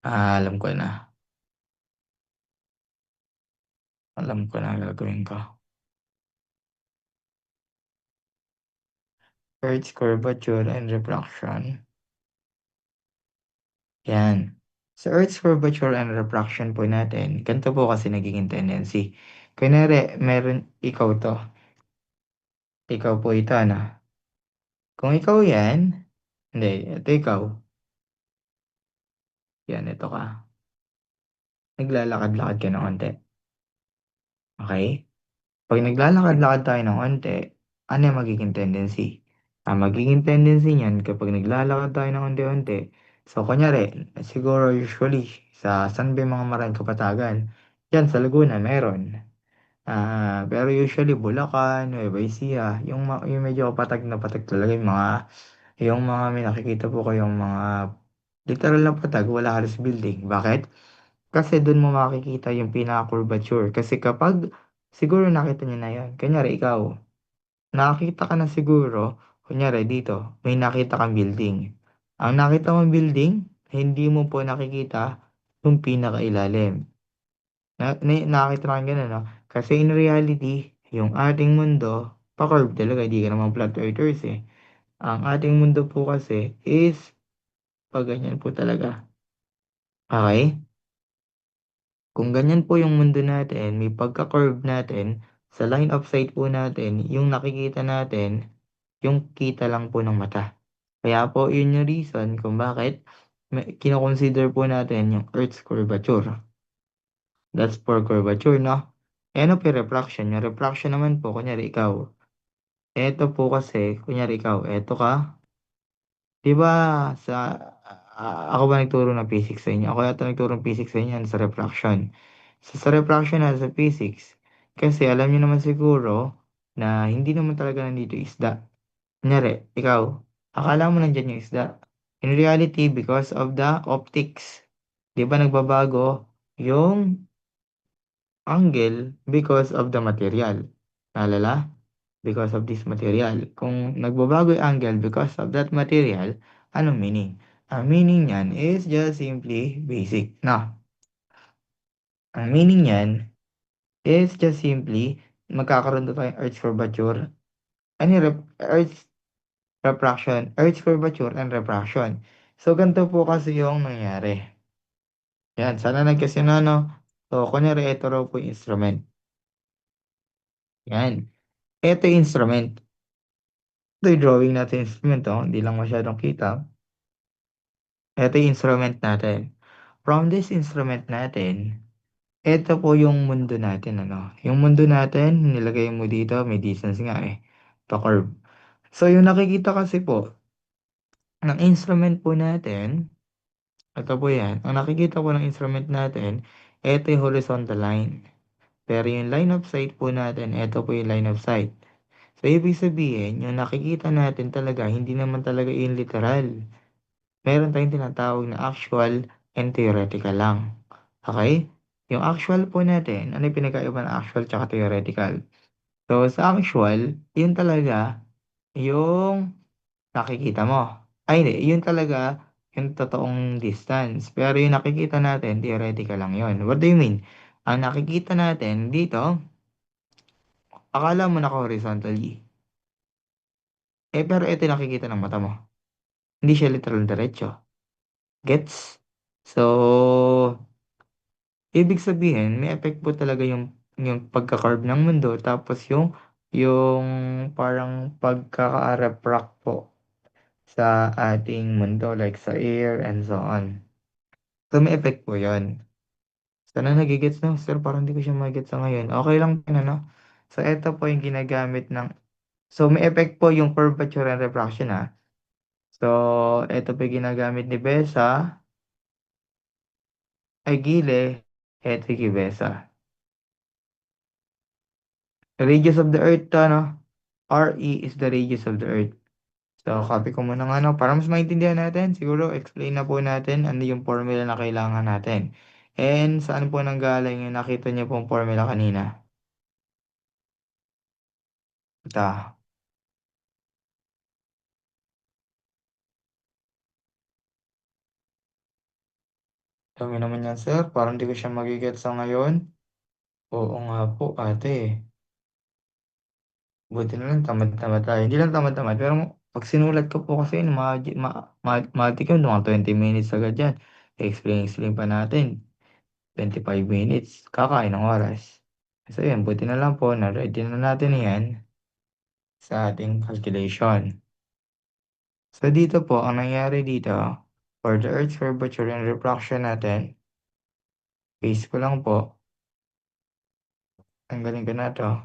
Alam ko na. Alam ko na ang gagawin ko. Earth's curvature and refraction. Yan. Sa Earth's curvature and refraction po natin, ganito po kasi nagiging tendency. Kunwari, meron ikaw to. Ikaw po ito, ano? Kung ikaw yan, hindi, ito ikaw. Yan, ito ka. Naglalakad-lakad ka ng onte. Okay? Pag naglalakad-lakad tayo ng onte, ano yung magiging tendency? Ang magiging tendency niyan kapag naglalakad tayo ng onte-onte, so kunyari, siguro usually saan ba yung mga maraming kapatagan? Yan, sa Laguna, meron. Pero usually Bulacan, Nueva Ecija, yung medyo patag na patag talaga yung mga may nakikita po kayong mga literal na patag, wala halos building. Bakit? Kasi doon mo makikita yung pinaka-curvature. Kasi kapag siguro nakita niyo na yun, kunyari ikaw, nakakita ka na siguro, kunyari dito, may nakita kang building. Ang nakita mong building, hindi mo po nakikita yung pinakailalim. Nakakita na kang ganun, no? Kasi in reality, yung ating mundo, pa-curve talaga, hindi ka naman flat earthers eh. Ang ating mundo po kasi is, pag ganyan po talaga. Okay? Kung ganyan po yung mundo natin, may pagka-curve natin, sa line of sight po natin, yung nakikita natin, yung kita lang po ng mata. Kaya po, yun yung reason kung bakit kinoconsider po natin yung Earth's curvature. That's for curvature, no? Eh, ano po yung refraction? Yung refraction naman po, kunyari ikaw. Eto po kasi, kunyari ikaw, eto ka. Di ba sa, ako ba nagturo ng physics sa inyo? Ako yata nagturo ng physics sa inyo yan sa refraction. So, sa refraction na sa physics, kasi alam niyo naman siguro na hindi naman talaga nandito yung isda. Kunyari, ikaw, akala mo nandyan yung isda. In reality, because of the optics, di ba nagbabago yung angle because of the material. Naalala? Because of this material. Kung nagbabago yung angle because of that material, anong meaning? Ang meaning niyan is just simply basic. No. Ang meaning niyan is just simply magkakaroon na tayong Earth's curvature. Ano yung Earth's refraction? Earth's curvature and refraction. So, ganito po kasi yung nangyari. Yan, sana nagkasinano. So, kunyari, ito raw po yung instrument. Yan. Ito yung instrument. Ito yung drawing natin yung instrument, oh. Hindi lang masyadong kita. Ito yung instrument natin. From this instrument natin, ito po yung mundo natin, ano. Yung mundo natin, nilagay mo dito, may distance nga eh. Pa-curve. So, yung nakikita kasi po, ng instrument po natin, ito po yan. Ang nakikita po ng instrument natin, ito yung horizontal line. Pero yung line of sight po natin, ito po yung line of sight. So, ibig sabihin, yung nakikita natin talaga, hindi naman talaga yung literal. Meron tayong tinatawag na actual and theoretical lang. Okay? Yung actual po natin, ano yung pinagkaiba ng actual tsaka theoretical? So, sa actual, yun talaga yung nakikita mo. Ay, hindi. Yun talaga yung totoong distance. Pero yung nakikita natin, theoretical lang yun. What do you mean? Ang nakikita natin dito, akala mo naka-horizontally. Eh, pero ito yung nakikita ng mata mo. Hindi siya literal diretso. Gets? So, ibig sabihin, may effect po talaga yung pagka-curve ng mundo, tapos yung parang pagkaka-refract po sa ating mundo, like sa air and so on. So, may effect po yun. Sana nagigets na, sir, parang hindi ko siya magigets sa ngayon. Okay lang po, ano? So, ito po yung ginagamit ng, so, may effect po yung curvature and refraction, ha? So, ito po yung ginagamit ni Besa, ay Gile, eto yung Besa. The radius of the Earth, ano? RE is the radius of the Earth. So, copy ko muna ng ano, para mas maintindihan natin, siguro explain na po natin ano yung formula na kailangan natin. And saan po nanggaling yung nakita niyo pong formula kanina? Ito. Dami naman yan, sir. Parang di ko siya magigets sa ngayon. Oo nga po, ate. Buti na lang, tamad-tamad tayo. Hindi lang tamad-tamad, pero pag sinulat ko po kasi, matik yun, mga 20 minutes agad yan. Explain pa natin. 25 minutes, kakain ng oras. So yan, buti na lang po, na-ready na natin yan sa ating calculation. So dito po, ang nangyari dito, for the Earth's curvature and refraction natin, base ko lang po, tanggalin ko na to.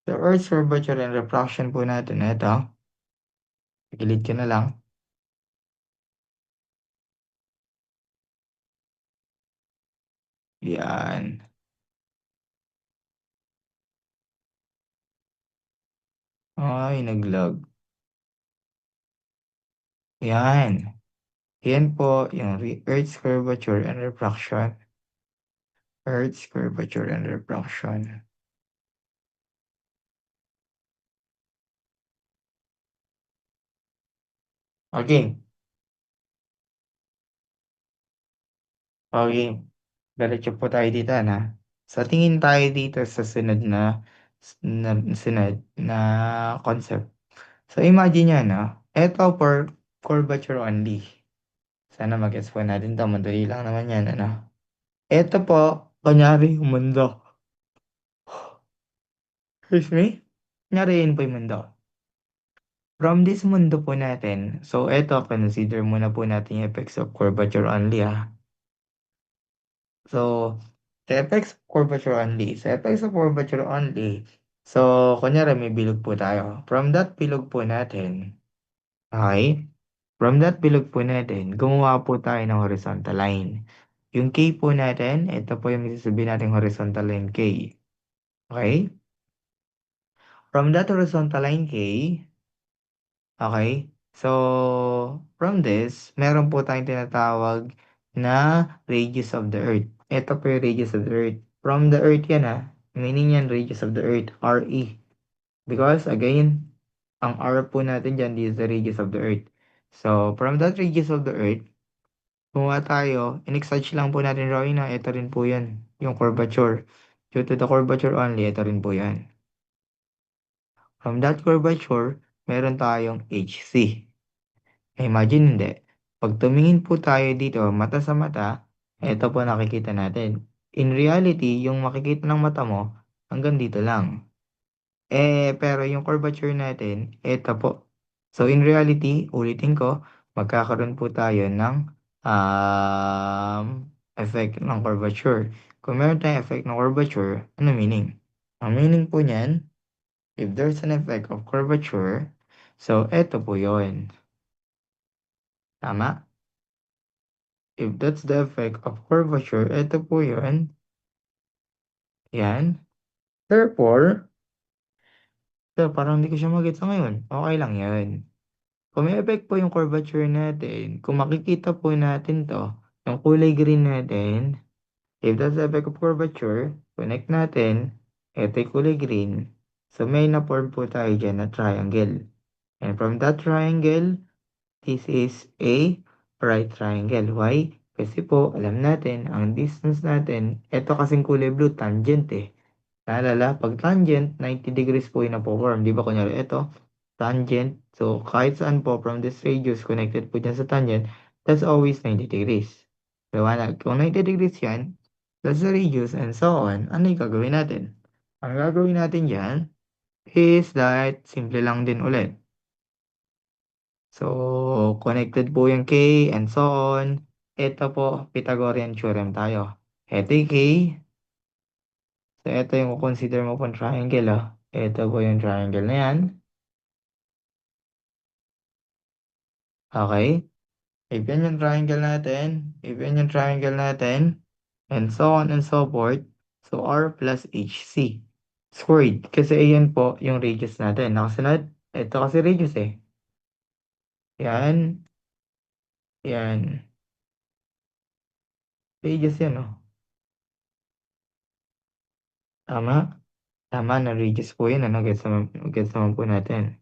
The Earth's curvature and refraction po natin, ito, gilid ko na lang. Yan. Ay, naglag. Yan. Yan po yung Earth's curvature and refraction. Earth's curvature and refraction. Okay. Okay. Diretso po tayo dito, na. Sa tingin tayo dito sa sunod na, sunod na concept. So, imagine nyo, no? Ito for curvature only. Sana mag-gets po natin to. Madali lang naman yan, ano? Ito po, kunyari, yung mundo. Excuse me? Kunyari, yun po yung mundo. From this mundo po natin, so ito, consider muna po natin yung effects of curvature only, ah. So, sa effects of curvature only. Sa effects of curvature only, so, kunyari may bilog po tayo. From that bilog po natin, okay? From that bilog po natin, gumawa po tayo ng horizontal line. Yung K po natin, ito po yung sasabihin natin horizontal line K. Okay? From that horizontal line K, okay? So, from this, meron po tayong tinatawag na radius of the Earth. Ito po yung radius of the Earth. From the Earth yan meaning yan radius of the Earth, RE. Because again, ang R po natin dyan is the radius of the Earth. So, from that radius of the Earth, kumuha tayo, in-exage lang po natin drawing na ito rin po yan, yung curvature. Due to the curvature only, ito rin po yan. From that curvature, meron tayong HC. Imagine hindi. Pag tumingin po tayo dito, mata sa mata, ito po nakikita natin. In reality, yung makikita ng mata mo, hanggang dito lang. Pero yung curvature natin, ito po. So, in reality, ulitin ko, magkakaroon po tayo ng effect ng curvature. Kung meron tayong effect ng curvature, ano meaning? Ang meaning po niyan, if there's an effect of curvature, so ito po yon. Tama? If that's the effect of curvature, ito po yun. Yan. Therefore, parang hindi ko siya magets sa ngayon. Okay lang yan. Kung may effect po yung curvature natin, kung makikita po natin to, yung kulay green natin, if that's the effect of curvature, connect natin, ito yung kulay green. So may na-form po tayo dyan na triangle. And from that triangle, this is a right triangle. Why? Kasi po, alam natin, ang distance natin, ito kasing kulay blue, tangent Naalala, pag tangent, 90 degrees po yung napo-form. Di ba, kunyari, ito, tangent. So, kahit saan po, from this radius, connected po dyan sa tangent, that's always 90 degrees. Liwanag. Kung 90 degrees yan, that's the radius, and so on. Ano yung gagawin natin? Ang gagawin natin dyan is that, simple lang din ulit. So, connected po yung K and so on. Ito po, Pythagorean theorem tayo. Ito yung K. So, ito yung consider mo pong triangle, Ito po yung triangle na yan. Okay? If yan yung triangle natin, if yan yung triangle natin, and so on and so forth, so R plus HC squared. Kasi ayan po yung radius natin. Nakasunod? Ito kasi radius Yan, yan. Radius yan, Tama? Tama na radius po yun. Gets naman po natin.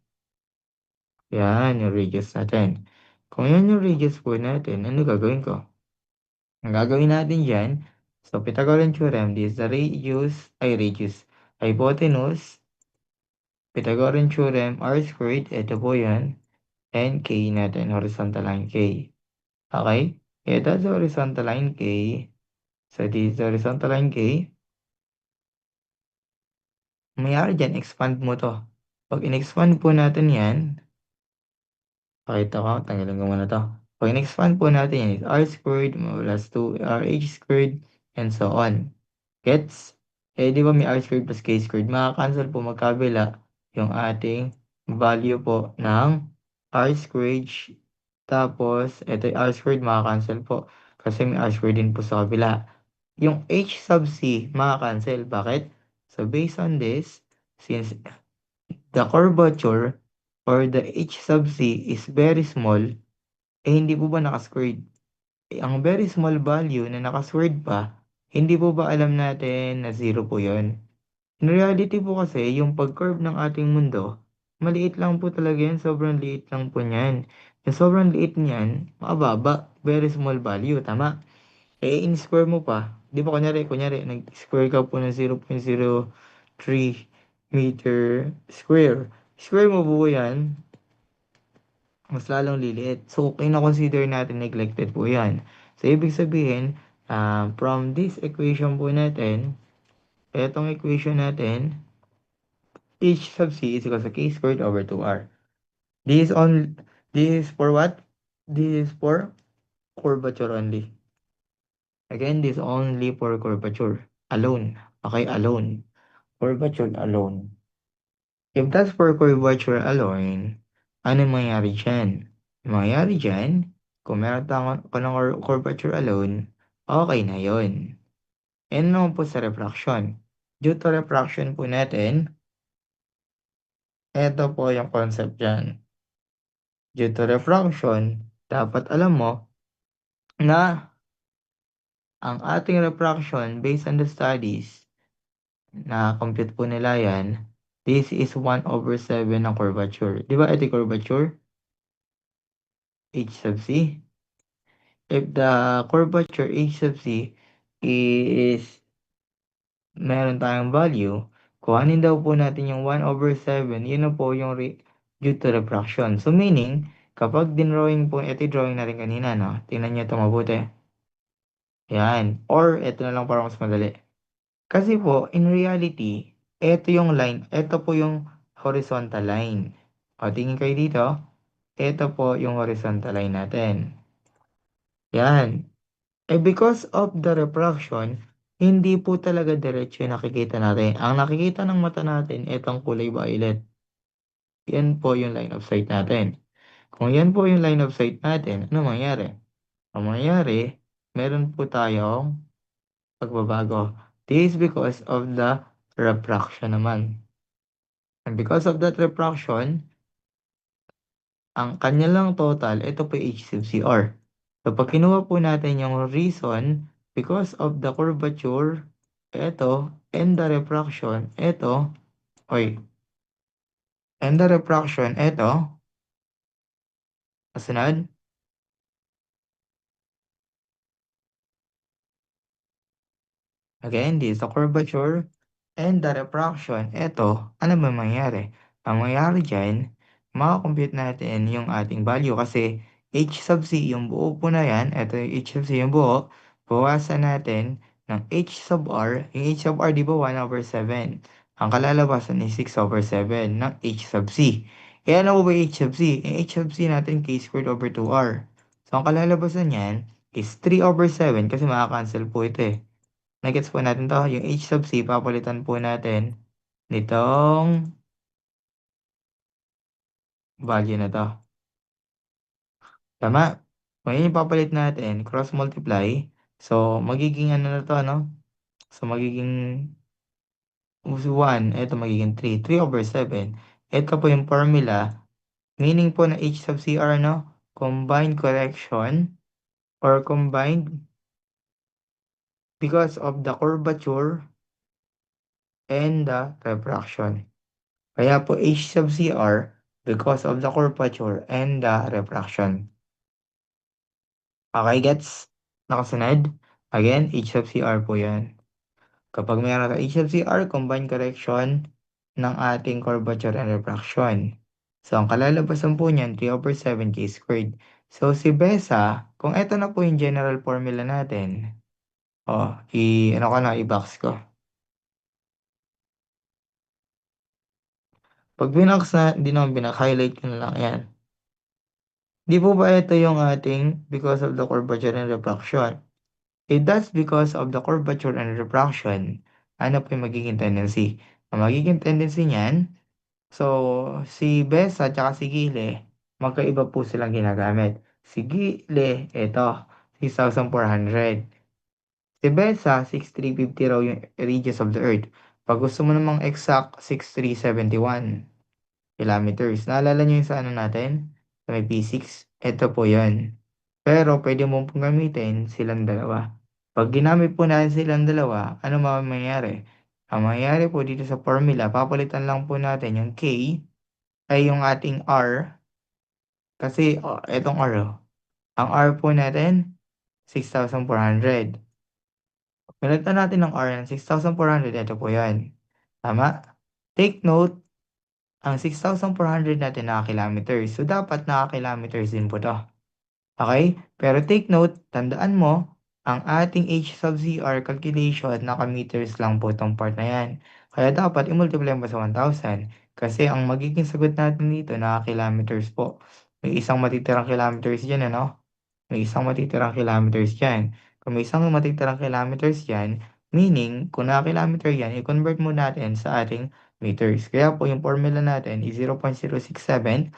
Yan, yung radius natin. Kung yan yung radius po natin, ano gagawin ko? Ang gagawin natin dyan, so Pythagorean theorem, this is the radius, hypotenuse, Pythagorean theorem, r squared, ito po yan, and k natin, horizontal line k. Okay? Ito sa horizontal line k, so this is the horizontal line k, mayroon dyan, expand mo to. Pag in-expand po natin yan, pakita ko, tanggalin ko muna to. Pag in-expand po natin yan is r squared plus 2rh squared and so on. Gets? Di ba may r squared plus k squared? Makakancel po magkabila yung ating value po ng r squared. Tapos, ito yung r squared makakancel po. Kasi may r squared din po sa kabila. Yung h sub c makakancel. Bakit? So, based on this, since the curvature or the h sub c is very small, hindi po ba naka-squared? Ang very small value na naka-squared pa, hindi po ba alam natin na zero po yon? In reality po kasi, yung pag-curve ng ating mundo, maliit lang po talaga yan, sobrang liit lang po niyan. Yung sobrang liit niyan, mababa, very small value, tama? In-square mo pa, di ba kunyari, nag-square ka po ng 0.03 meter square. Square mo po yan, mas lalong liliit. So, kina-consider natin neglected po yan. So, ibig sabihin, from this equation po natin, etong equation natin, h sub c is equal to k squared over 2r. This is for what? This is for curvature only. Again, this only for curvature alone. Okay, alone. Curvature alone. If that's for curvature alone, ano mangyayari diyan? Mangyayari diyan, kung meron ka ng curvature alone, okay na yon. And naman po sa refraction. Due to refraction po natin, eto po yung concept diyan. Due to refraction, dapat alam mo na ang ating refraction based on the studies, na-compute po nila yan, this is 1/7 ng curvature. Di ba ito yung curvature? H sub c. If the curvature H sub c is meron tayong value, kuhanin daw po natin yung 1/7, yun na po yung due to refraction. So meaning, kapag dinrawing po, ito yung drawing natin kanina, no? Tingnan nyo ito mabuti. Yan. Or, ito na lang para mas madali. Kasi po, in reality, ito yung line, ito po yung horizontal line. O, tingin kayo dito, ito po yung horizontal line natin. Yan. Eh, because of the refraction, hindi po talaga diretso yung nakikita natin. Ang nakikita ng mata natin, itong kulay violet. Yan po yung line of sight natin. Kung yan po yung line of sight natin, ano mangyari? Ang mangyari, meron po tayong pagbabago. This is because of the refraction naman. And because of that refraction, ang kanya lang total, ito po yung H sub CR. So, pag kinuha po natin yung reason, because of the curvature, ito, and the refraction, ito, oy, and the refraction, ito, kasunod, again, this is the curvature, and the refraction, ito, ano ba mangyari? Ang mangyari dyan, makakompute natin yung ating value kasi H sub C, yung buo po na yan, ito yung H sub C, yung buo, bawasan natin ng H sub R, yung H sub R, di ba 1/7? Ang kalalabasan is 6/7 ng H sub C. Eh, ano ba yung H sub C? Yung H sub C natin, K squared over 2R. So, ang kalalabasan yan is 3/7 kasi makakancel po ito eh. Nagets po natin 'to, yung H sub c papalitan po natin nitong value na 'to, tama? Ngayon yung papalit natin, cross multiply, so magiging ano na 'to 'no, so magiging 1, eto magiging 3/7. Ito po yung formula, meaning po na H sub CR 'no, combined correction or combined because of the curvature and the refraction. Kaya po H sub CR because of the curvature and the refraction. Okay, gets? Nakasunod? Again, H sub CR po yan. Kapag mayroon ka H sub CR, combined correction ng ating curvature and refraction. So, ang kalalabasan po niyan, 3/7 K squared. So, si Besa, kung ito na po yung general formula natin, ano ko na, i-box ko. Pag binox na, hindi naman highlight ko na lang yan. Di po ba ito yung ating because of the curvature and refraction? That's because of the curvature and refraction. Ano po yung magiging tendency? Ang magiging tendency niyan, so si Besa at si Gile, magkaiba po silang ginagamit. Si Gile, ito, 6,400. Si Besa, 6,350 raw yung radius of the Earth. Pag gusto mo namang exact, 6,371 kilometers. Naalala niyo yung sa ano natin? Sa may P6? Ito po yun. Pero pwede mo pong gamitin silang dalawa. Pag ginamit po natin silang dalawa, ano mangyayari? Ang mangyayari po dito sa formula, papalitan lang po natin yung K ay yung ating R. Kasi itong R. Ang R po natin, 6,400. Palitan natin ng R ng 6,400. Ito po yan. Tama? Take note, ang 6,400 natin naka-kilometers. So, dapat naka-kilometers din po to. Okay? Pero take note, tandaan mo, ang ating H sub CR calculation, naka-meters lang po itong part na yan. Kaya dapat i-multiply mo sa 1,000. Kasi ang magiging sagot natin dito, naka-kilometers po. May isang matitirang kilometers dyan, ano? May isang matitirang kilometers dyan. Kung may isang matitirang kilometers yan, meaning kung naka-kilometer yan, i-convert mo natin sa ating meters. Kaya po yung formula natin is 0.067.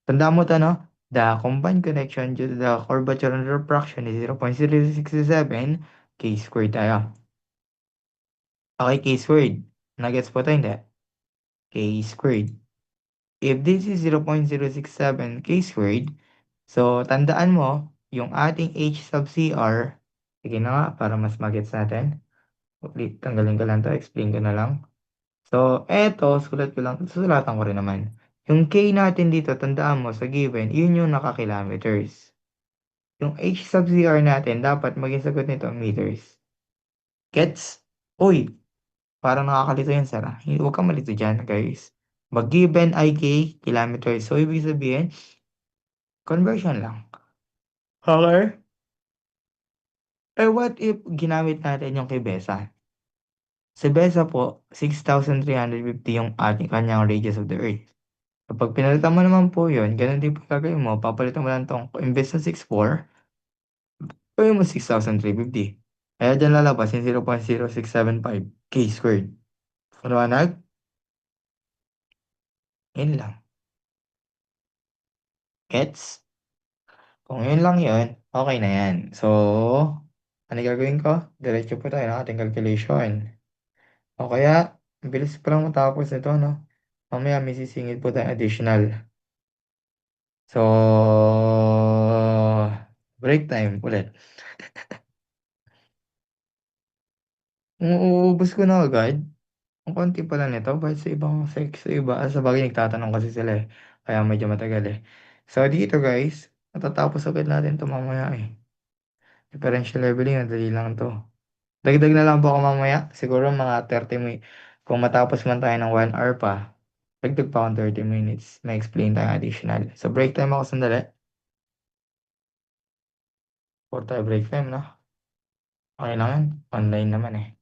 Tandaan mo 'to 'no, the combined connection due to the curvature and refraction is 0.067 K squared tayo. Okay, K squared. Nagets po 'to, hindi? K squared. If this is 0.067 K squared, so tandaan mo, yung ating H sub CR, sige na nga, para mas magets natin. Ulit, tanggalin ko lang 'to, explain ko na lang. So, eto, susulatan ko rin naman. Yung K natin dito, tandaan mo sa given, yun yung naka-kilometers. Yung H sub CR natin, dapat maging sagot nito meters. Gets? Uy, parang nakakalito yan, Sarah. Huwag kang malito dyan, guys. Mag-given ay K, kilometers. So, ibig sabihin, conversion lang. Okay? Eh, what if ginamit natin yung kay Besa? Si Besa po, 6,350 yung ating kanyang radius of the Earth. Kapag pinalitan mo naman po yun, ganun din po gagawin mo. Papalitan mo lang tong, imbes na 6,400, gawin mo 6,350. Kaya dyan lalabas yung 0.0675 K squared. Maliwanag? Yun lang. Gets? Kung yun lang yun, okay na yan. So, ano gagawin ko? Diretso po tayo ng ating calculation. O kaya, bilis pa lang matapos nito, no? Mamaya may sisingit po tayo additional. So, break time ulit. Uuubos ko na agad. Ang konti pala nito, bakit sa ibang sex, sa iba, sabagay nagtatanong kasi sila eh. Kaya medyo matagal eh. So, dito guys, matatapos agad natin ito mamaya eh. Differential leveling, madali lang to. Dagdag na lang po ako mamaya. Siguro mga 30 minutes. Kung matapos man tayo ng 1 hour pa, dagdag pa akong 30 minutes. May explain tayo additional. So, break time ako sandali. For tayo break time, no? Okay lang yan. Online naman eh.